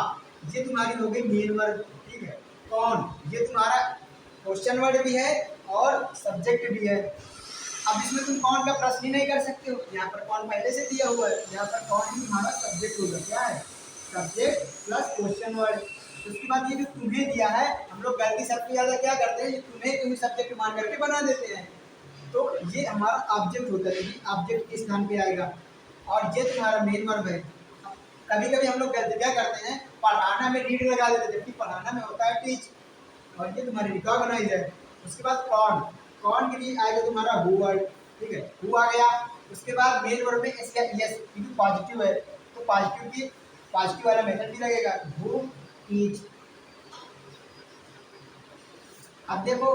ये तुम्हारी हो गई मेन वर्ब, ठीक है। कौन, ये तुम्हारा क्वेश्चन वर्ड भी है और सब्जेक्ट भी है। अब इसमें तुम कौन का प्रश्न ही नहीं कर सकते हो, यहाँ पर कौन पहले से दिया हुआ है, यहाँ पर कौन ही हमारा सब्जेक्ट होगा। क्या है, सब्जेक्ट प्लस क्वेश्चन वर्ड। उसके बाद ये जो तुम्हें दिया है, हम लोग गलती सबसे ज्यादा क्या करते हैं, ये तुम्हें सब्जेक्ट मान करके बना देते हैं। तो ये हमारा ऑब्जेक्ट होता है, ऑब्जेक्ट के स्थान पे आएगा। और ये तुम्हारा मेन वर्ब है। कभी कभी हम लोग क्या करते हैं, पढ़ाना में रीड लगा देते हैं, जबकि पढ़ाना में होता है टीच। और ये तुम्हारी रिकॉग्नाइज है। उसके बाद कौन, कौन के लिए आएगा तुम्हारा हु वर्ड, ठीक है, हु आ गया। उसके बाद मेन वर्ब में इसका यस, क्योंकि पॉजिटिव है तो पॉजिटिव वाला मेथड भी लगेगा, हु टीच। अब देखो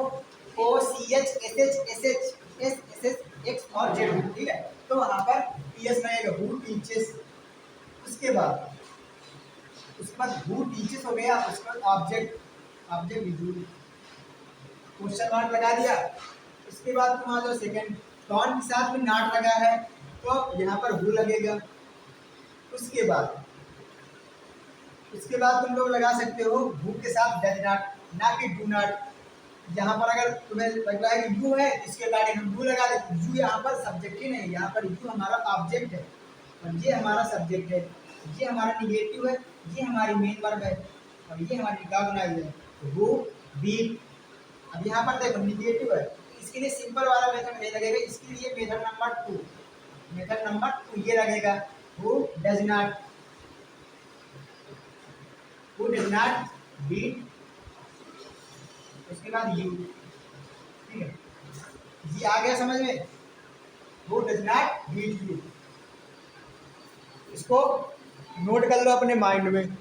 O C H S H S H S S S X और जेड, ठीक है, तो वहां पर पी एस लगेगा, हु टीचेस। उसके बाद हु टीचेस हो गया। उसके बाद ऑब्जेक्ट, ऑब्जेक्ट क्वेश्चन मार्क लगा दिया। उसके बाद तुम्हारा जो सेकंड कौन के साथ में नॉट लगा है, तो यहाँ पर हु लगेगा। उसके बाद तुम लोग लगा सकते हो हु के साथ डज नॉट, ना कि डू नॉट। यहाँ पर अगर तुम्हें लग रहा है कि यू है, इसके अकॉर्डिंग हम यू लगा देते। यू यहाँ पर सब्जेक्ट ही नहीं, यहाँ पर यू हमारा ऑब्जेक्ट है और ये हमारा सब्जेक्ट है। ये हमारा निगेटिव है, ये हमारी मेन वर्ब है और ये हमारी रिकॉग्नाइज है, हु बीट। अब यहाँ पर देखो निगेटिव है, इसके लिए सिंपल वाला मेथड नहीं लगेगा, इसके लिए मेथड नंबर 2 ये लगेगा, हु डज नॉट बीट। उसके बाद यू, ठीक है, ये आ गया समझ में, who does not beat you. इसको नोट कर लो अपने माइंड में।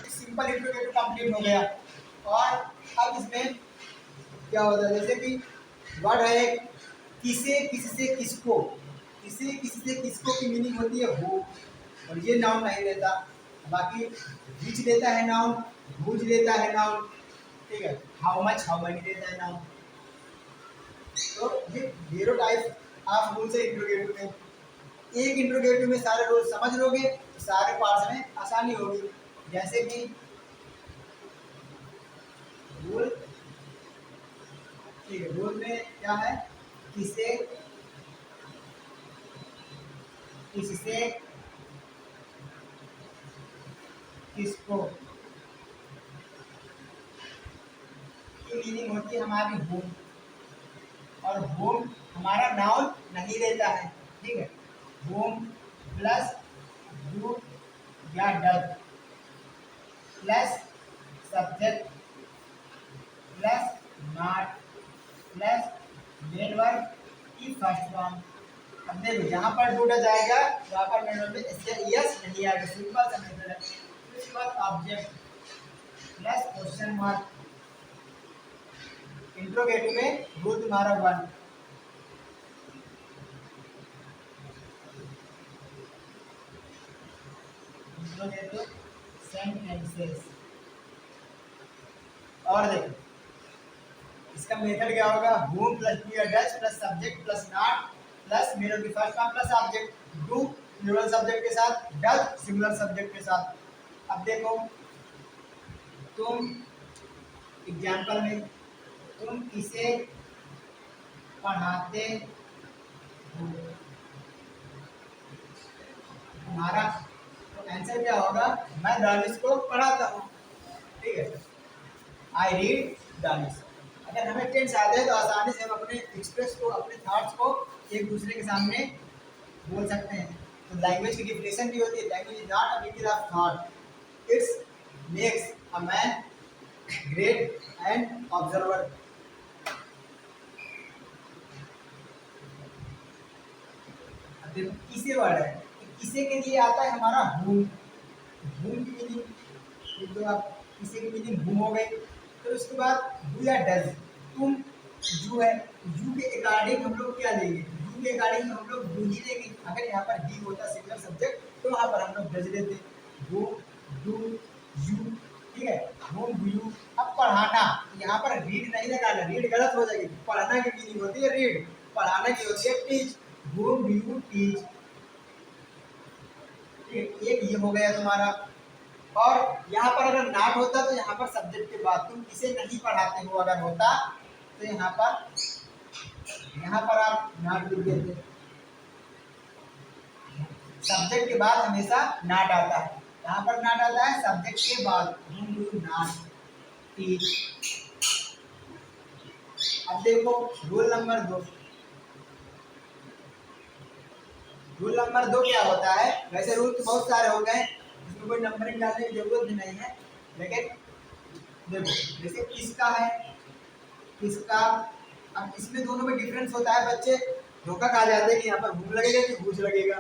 सिंपल इंट्रोगेटिव कंप्लीट हो गया। और अब इसमें क्या होता है, जैसे कि वर्ड है एक, किसे किससे किसको, किसे किससे किसको की मीनिंग होती है हु, और ये नाउन नहीं लेता। बाकी विच लेता है नाउन, हुज लेता है नाउन, ठीक है, हाउ मच हाउ मनी लेता है नाउन। तो ये 0 टाइप ऑफ रूल्स है इंट्रोगेटिव में। एक इंट्रोगेटिव में सारे रूल समझ लोगे तो सारे पार्ट्स में आसानी होगी। जैसे कि रूल, ठीक है, रूल में क्या है, किसे किससे किसको की मीनिंग होती है हमारी होम, और होम हमारा नाउन नहीं लेता है, ठीक है। होम प्लस डू या does plus subject plus not plus main verb की फर्स्ट फॉर्म। अब देखो यहाँ पर डू डज आएगा, यहाँ पर मेन वर्ब में इससे यस नहीं आएगा, सिंपल सा मेथड है। उसके बाद object plus question mark. Interrogative में रूल तुम्हारा 1। Interrogative sentences. और देखो इसका मेथड क्या होगा, हूम प्लस डू या does plus subject plus not plus main verb की first form plus object, do plural subject के साथ, डज सिंगुलर सब्जेक्ट के साथ। अब देखो तुम एग्जाम्पल में, तुम किसे पढ़ाते हो, तुम्हारा तो आंसर क्या होगा, मैं दानिश को पढ़ाता हूँ, ठीक है, आई रीड दानिश। अगर हमें टेंस आता है तो आसानी से हम अपने एक्सप्रेस को, अपने थॉट्स को एक दूसरे के सामने बोल सकते हैं। तो लैंग्वेज की डिफिनेशन भी होती है, language is not a detail of thought, it's makes a man great and observer. किसे वर्ड है, किसे के लिए आता है हमारा whom, whom की मीनिंग तो आप किसे की मीनिंग whom हो गई। तो उसके बाद do या does, तुम यू है, यू के अकॉर्डिंग हम लोग क्या लेंगे, यू के अकॉर्डिंग हम लोग डू ही लेंगे। अगर यहाँ पर डी होता सिंगुलर सब्जेक्ट तो वहाँ पर हम लोग डज लेते, वो डू यू, ठीक है, वो डू यू। अब पढ़ाना, यहाँ पर रीड नहीं लगाना, रीड गलत हो जाएगी। पढ़ना की मीनिंग होती है रीड, पढ़ाना की होती है टीच, वो डू यू टीच, ठीक है। एक ये हो गया तुम्हारा। और यहाँ पर अगर नॉट होता तो यहाँ पर सब्जेक्ट के बाद तुम किसे नहीं पढ़ाते हो अगर होता तो यहाँ पर आप नॉट लिख देते। सब्जेक्ट के बाद हमेशा नॉट आता है, यहाँ पर नॉट आता है सब्जेक्ट के बाद, whom do you not teach। अब देखो रूल नंबर 2, रूल नंबर 2 क्या होता है, वैसे रूल तो बहुत सारे हो गए, इसमें कोई नंबरिंग डालने की जरूरत भी नहीं है, लेकिन देखो जैसे किसका है, किसका, अब इसमें दोनों में डिफरेंस होता है। बच्चे धोखा खा जाते हैं कि यहाँ पर भूख लगेगा कि भूज लगेगा।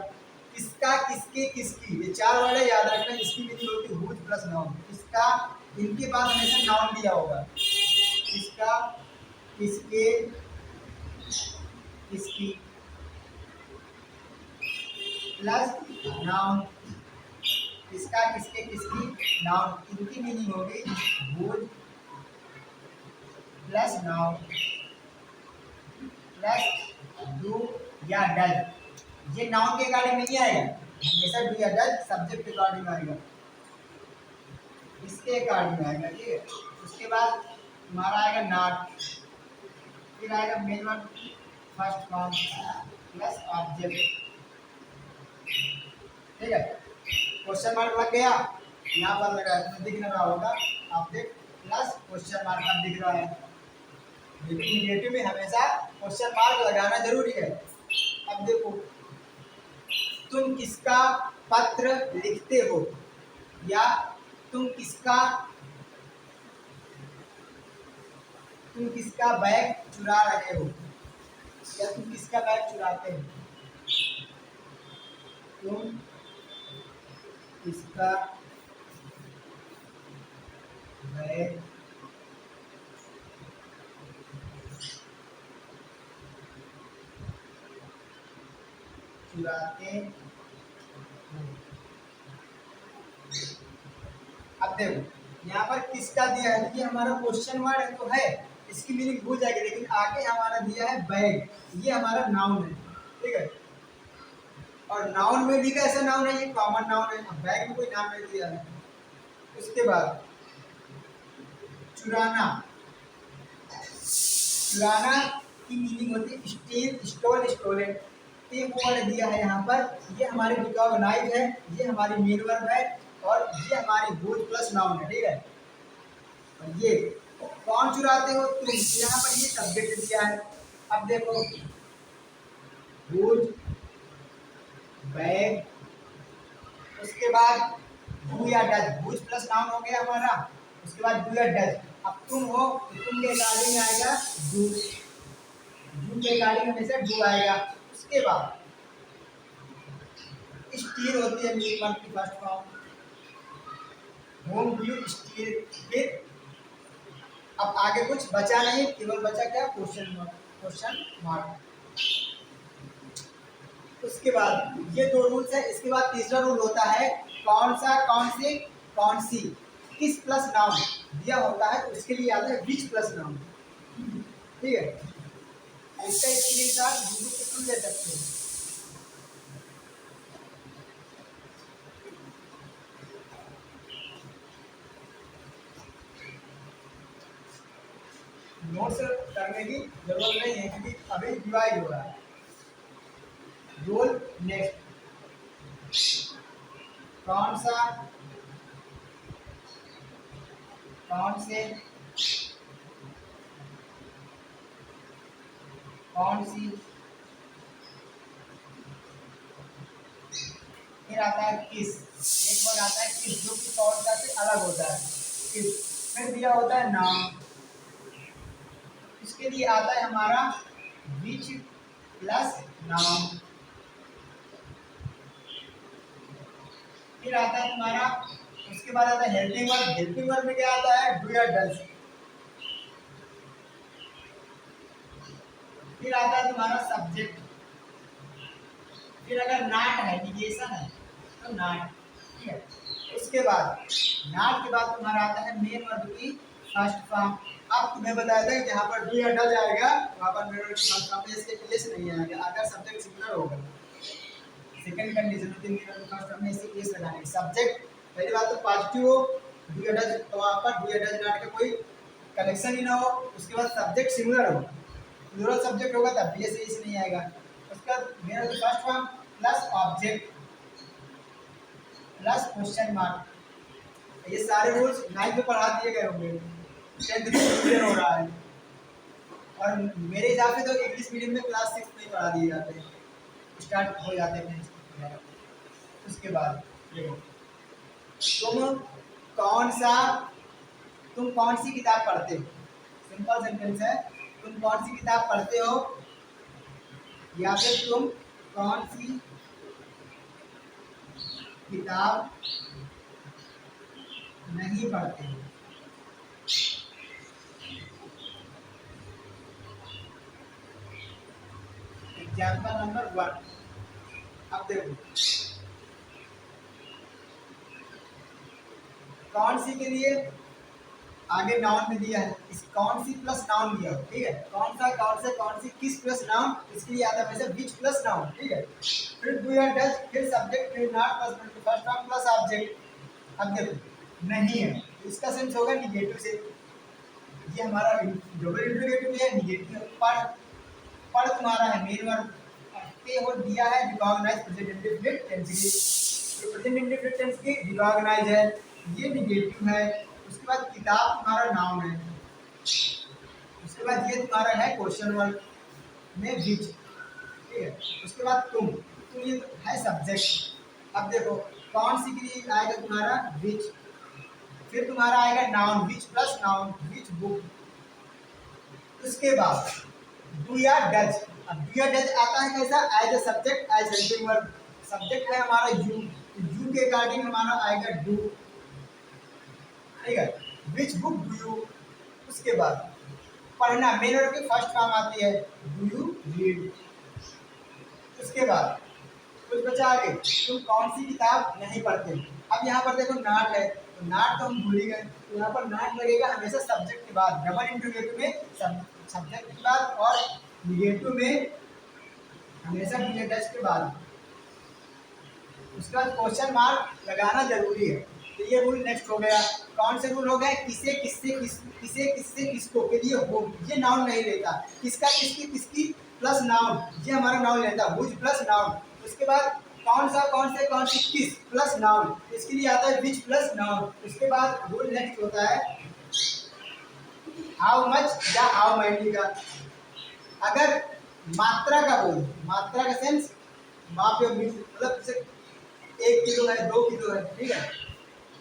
किसका, किसके, किसकी, ये 4 वर्ड है, याद रखना। इसकी मीनिंग होती है हुज प्लस नाउन। किसका, इनके बाद हमेशा नाउन दिया होगा। किसका, किसके, किसकी प्लस नाउन, किसका, किसके, किसकी, नाउन, इनकी मीनिंग होगी whose plus noun plus do या डज। ये नाउन के अकॉर्डिंग नहीं आएगा, हमेशा डू या डज सब्जेक्ट के अकॉर्डिंग आएगा, इसके अकॉर्डिंग आएगा, ठीक है। उसके बाद हमारा आएगा नॉट, फिर आएगा main verb first form plus object, ठीक है। क्वेश्चन मार्क लग गया, यहाँ पर लगा दिख रहा होगा ऑब्जेक्ट प्लस क्वेश्चन मार्क अब दिख रहा है, लेकिन निगेटिव में हमेशा क्वेश्चन मार्क लगाना जरूरी है। अब देखो, तुम किसका पत्र लिखते हो, या तुम किसका बैग चुरा रहे हो, या तुम किसका बैग चुराते हो, तुम किसका बैग चुराते हो। अब देखो यहाँ पर किसका दिया है, ये हमारा क्वेश्चन वर्ड है तो है, इसकी मीनिंग भूल जाएगी, लेकिन आगे हमारा दिया है बैग, ये हमारा नाउन है, ठीक है। और नाउन में भी कैसा नाउन है, ये कॉमन नाउन है, बैग में कोई नाम नहीं दिया है। उसके बाद चुराना, चुराना की मीनिंग होती है स्टील, स्टोल, स्टोलन। ये वर्ड दिया है यहाँ पर, ये हमारी रिकॉग्नाइज है, ये हमारी मेन वर्ब है, और ये हमारी भूज प्लस नाउन है, ठीक है। और ये कौन चुराते हो तुम, यहाँ पर ये सब्जेक्ट दिया है। अब देखो भूज बैग, उसके बाद डू या डज, भूज प्लस नाउन हो गया हमारा, उसके बाद डू या डज। अब तुम हो तो तुम के अकॉर्डिंग आएगा डू, डू के अकॉर्डिंग हमेशा डू आएगा। उसके बाद स्टील होती है मेन वर्ब की first form, home view steel. फिर अब आगे कुछ बचा नहीं, केवल बचा क्या, क्वेश्चन मार्क, क्वेश्चन मार्क। उसके बाद ये 2 रूल्स है। इसके बाद तीसरा रूल होता है कौन सा, कौन से, कौन सी, किस प्लस नाउन दिया होता है तो इसके लिए आता है विच प्लस नाउन, ठीक है। इसका स्क्रीनशॉट गूगल पे तुम ले सकते हो। नोट्स करने की जरूरत नहीं है क्योंकि अभी डिवाइड हो रहा है। रोल नेक्स्ट, कौन सा, कौन से, कौन सी, फिर आता है किस, एक बार आता है किस जो कि कौन सा से अलग होता है, किस। फिर दिया होता है नाम, इसके लिए आता है हमारा विच प्लस नाउन, फिर आता है तुम्हारा, उसके बाद आता है हेल्पिंग वर्ब। हेल्पिंग वर्ब में क्या आता है, डू या डज। फिर आता है तुम्हारा सब्जेक्ट। फिर अगर नाट है, निगेशन है, तो नाट, ठीक है। उसके बाद नाट के बाद तुम्हारा आता है मेन वर्ब की फर्स्ट फॉर्म। अब तुम्हें बताया था कि जहाँ पर डू या डज आएगा वहाँ पर मेन वर्ब की फर्स्ट फॉर्म में इसके केस नहीं आएगा अगर सब्जेक्ट सिंगुलर होगा। सेकंड कंडीशन होती है मेन वर्ब की फर्स्ट फॉर्म में इसके केस लगाने। सब्जेक्ट पहली बात तो पॉजिटिव हो, डू या डज, तो वहाँ पर डू या डज नाट का कोई कनेक्शन ही ना हो। उसके बाद सब्जेक्ट सिंगुलर हो, प्लूरल सब्जेक्ट होगा तब भी ऐसे नहीं आएगा। उसका मेन वर्ब की first form plus object plus question mark. ये सारे रूल्स 9th में पढ़ा दिए गए होंगे, 10th में क्लियर हो रहा है। और मेरे हिसाब से तो इंग्लिश मीडियम में क्लास 6 में ही पढ़ा दिए जाते हैं, स्टार्ट हो जाते हैं। उसके बाद देखो, तुम कौन सी किताब पढ़ते हो। सिंपल सेंटेंस है, तुम कौन सी किताब पढ़ते हो या फिर तुम कौन सी किताब नहीं पढ़ते हो। Example number 1। अब देखो, कौन सी के लिए आगे नाउन में दिया है, इस कौन सी प्लस नाउन दिया हो, ठीक है। कौन सा, कौन से, कौन सी, किस प्लस नाउन, इसके लिए आता है वैसे विच प्लस नाउन, ठीक है। फिर डू या डज, फिर सब्जेक्ट, फिर not plus first noun plus object. अब देखो नहीं है, इसका सेंस होगा निगेटिव से। ये हमारा डबल इंटरोगेटिव है, निगेटिव। पढ़ तुम्हारा है मेन वर्ब पे हो दिया है, रिकॉग्नाइज प्रेजेंट इंडेफिनिट टेंस के लिए। प्रेजेंट इंडेफिनिट टेंस की रिकॉग्नाइज है, ये निगेटिव है। उसके बाद किताब तुम्हारा नाउन है। उसके बाद ये तुम्हारा है क्वेश्चन वर्ड में विच, ठीक है। उसके बाद तुम ये है सब्जेक्ट। अब देखो कौन सी के लिए आएगा तुम्हारा विच, फिर तुम्हारा आएगा noun, which plus noun, which book. उसके बाद डू या डज। अब डू या डज आता है कैसा, as a subject as helping verb. Subject है हमारा यू, यू के अकॉर्डिंग हमारा आएगा डू, ठीक है। Which book do you. उसके बाद पढ़ना, मेन वर्ब की फर्स्ट फॉर्म आती है डू यू रीड। उसके बाद कुछ बचा आगे, तुम कौन सी किताब नहीं पढ़ते। अब यहाँ पर देखो नाट है, तो नाट तो हम भूल ही गए, तो यहाँ पर नाट लगेगा हमेशा सब्जेक्ट के बाद। डबल इंटरोगेटिव में सब्जेक्ट के बाद और निगेटिव में हमेशा डज के बाद। उसके बाद क्वेश्चन मार्क लगाना जरूरी है। तो ये रूल नेक्स्ट हो गया। कौन से रूल हो गए, किसे किससे किसे किससे किसको के लिए हो, ये नाउन नहीं लेता। किसका किसकी किसकी प्लस नाउन, ये हमारा नाउन लेता है व्हिच प्लस नाउन। उसके बाद कौन सा कौन से कौन सी किस प्लस नाउन, इसके लिए आता है विच प्लस नाउन। उसके बाद रूल नेक्स्ट होता है हाउ मच या हाउ मैनी का। अगर मात्रा का बोल, मात्रा का सेंस माप, मतलब 1 किलो है, 2 किलो है, ठीक है,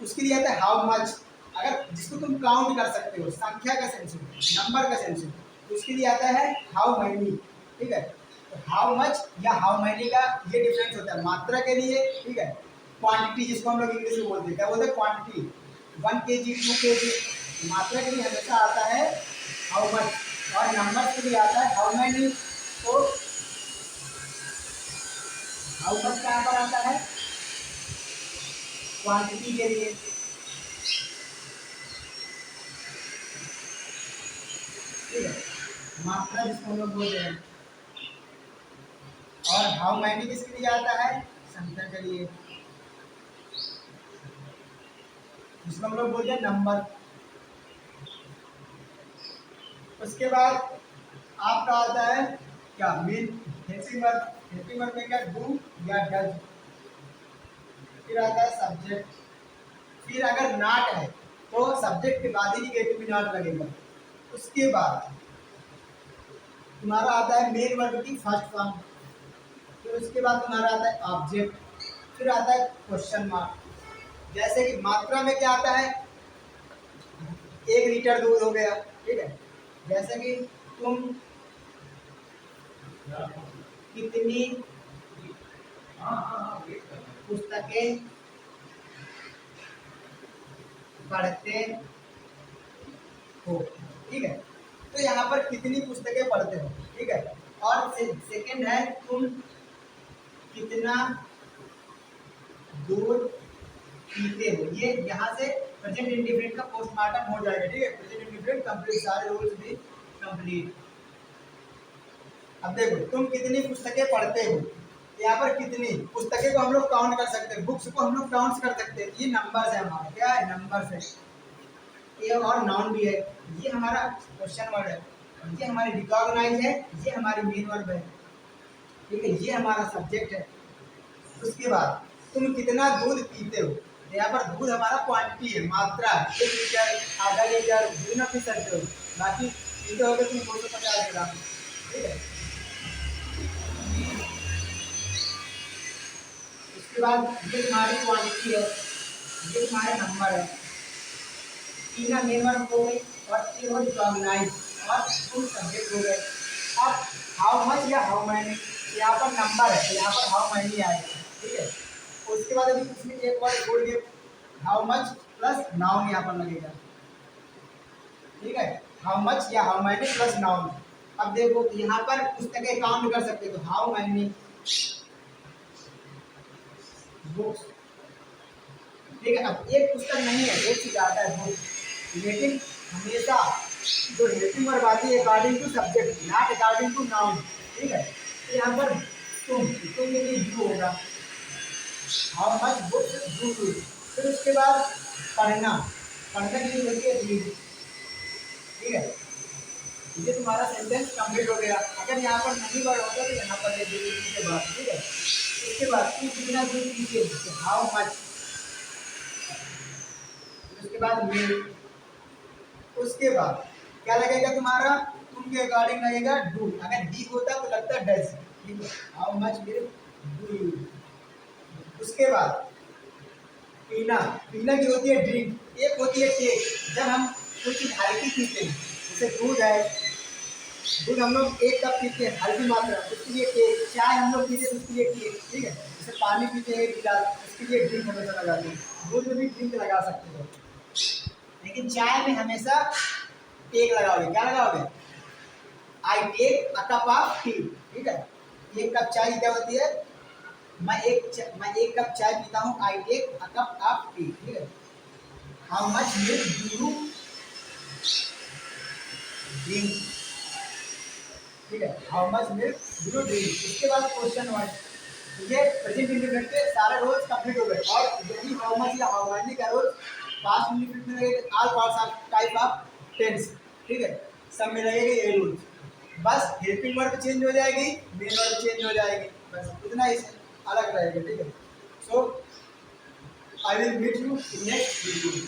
उसके लिए आता है हाउ मच। अगर जिसको तुम काउंट कर सकते हो, संख्या का सेंस हो, नंबर का सेंस हो, तो उसके लिए आता है हाउ मैनी, ठीक है। तो हाउ मच या हाउ मैनी का ये डिफरेंस होता है मात्रा के लिए, ठीक है। क्वांटिटी जिसको हम लोग इंग्लिश में बोलते हैं, क्या बोलते हैं, क्वांटिटी, 1 kg 2 kg। मात्रा के लिए हमेशा आता है हाउ मच, और नंबर के लिए आता है हाउ मैनी। तो हाउ मच कहाँ पर आता है, क्वांटिटी के लिए, ठीक है, मात्रा जिसको हम लोग बोलते हैं। और हाउ मैनी किसके लिए आता है, संख्या के लिए, जिसको हम लोग बोलते हैं नंबर। उसके बाद आपका आता है क्या, main helping verb. Helping verb में क्या, डू या डज। फिर आता है सब्जेक्ट। फिर अगर नॉट है तो सब्जेक्ट के बाद ही निगेटिव भी नॉट लगेगा। उसके बाद तुम्हारा आता है मेन वर्ब की फर्स्ट फॉर्म। फिर उसके बाद तुम्हारा आता है ऑब्जेक्ट। फिर आता है क्वेश्चन मार्क। जैसे कि मात्रा में क्या आता है, 1 लीटर दूध हो गया, ठीक है। जैसे कि तुम कितनी पुस्तकें पढ़ते हो, ठीक है। तो यहाँ पर कितनी पुस्तकें पढ़ते हो, ठीक है। और सेकंड है तुम कितना दूध पीते हो। ये यहाँ से प्रेजेंट इंडिफरेंट का पोस्टमार्टम हो जाएगा, ठीक है। प्रेजेंट इंडिफरेंट कंप्लीट, सारे रूल्स भी कंप्लीट। अब देखो तुम कितनी पुस्तकें पढ़ते हो, यहाँ पर कितनी पुस्तकें को हम लोग काउंट कर सकते हैं, बुक्स को हम लोग काउंट कर सकते हैं। ये नंबर्स है हमारा, क्या है, नंबर्स है। ये और नाउन भी है, ये हमारा क्वेश्चन वर्ड है, ये हमारी रिकॉग्नाइज है, ये हमारी मेन वर्ब है, ठीक है। ये हमारा सब्जेक्ट है। उसके बाद तुम कितना दूध पीते हो, यहाँ पर दूध हमारा क्वांटिटी है, मात्रा है, 1 लीटर, आधा लीटर, बिना पी सकते हो। बाकी पीते हो तुम 250 ग्राम, ठीक है। उसके बाद ये तुम्हारी क्वांटिटी है, ये तुम्हारे नंबर है। तीन मेन वर्ब हो गई और तीन वर्ब रिकॉग्नाइज और तुम सब्जेक्ट हो गए। अब हाउ मच या हाउ मैनी, यहाँ पर नंबर है, यहाँ पर हाउ मैनी आएगा, ठीक है। उसके बाद अभी इसमें एक वर्ड जोड़ के हाउ मच प्लस नाउन यहाँ पर लगेगा, ठीक है। हाउ मच या हाउ मैनी प्लस नाउन। अब देखो यहाँ पर पुस्तकें काउंट कर सकते हो, तो हाउ मैनी बुक्स, ठीक है। अब एक पुस्तक नहीं है, एक से ज़्यादा है बुक, लेकिन हमेशा जो हेल्पिंग वर्ब आती है according to subject, not according to noun, ठीक है। तो यहाँ पर तुम ये यू होगा, how much books do you. फिर उसके बाद पढ़ना, पढ़ने के लिए होती है रीड, ठीक है। ये तुम्हारा सेंटेंस कंप्लीट हो गया। अगर यहाँ पर नहीं वर्ड होता तो यहाँ पर ले दीजिए के बाद, ठीक है। उसके बाद तुम कितना दूध पीते हो, हाउ मच। उसके बाद मिल्क। उसके बाद क्या लगेगा तुम्हारा, तुम के अकॉर्डिंग लगेगा डू, अगर डी होता तो लगता डज, ठीक है। How much milk do you. उसके बाद पीना, पीना की होती है ड्रिंक, एक होती है टेक, जब हम कुछ हल्की पीते हैं, जैसे दूध है, दूध हम लोग 1 कप पीते हैं हल्की मात्रा, उसके लिए टेक। चाय हम लोग पीते हैं उसके लिए टेक, ठीक है। जैसे पानी पीते हैं 1 गिलास, उसके लिए ड्रिंक हमेशा लगाते हैं। दूध में भी ड्रिंक लगा सकते हो, लेकिन चाय में हमेशा टेक लगाओगे। क्या लगाओगे, I take a cup of tea, ठीक है। 1 कप चाय क्या होती है, मैं एक कप चाय पीता हूँ, I take a cup of tea, ठीक है। How much milk do you drink, ठीक है। How much milk do you drink. उसके बाद क्वेश्चन वर्ड, ये प्रेजेंट इंडिफिनिट के सारे रोल्स कंप्लीट हो गए। और यही हाउ मच या हाउ मैनी का रोल पास्ट इंडिफिनिट में लगेगा, all parts of type of tense, ठीक है। सब में लगेगा ये रूल। बस हेल्पिंग वर्ब चेंज हो जाएगी, मेन वर्ब चेंज हो जाएगी, बस इतना ही अलग रहेगा, ठीक है। So I will meet you in next video.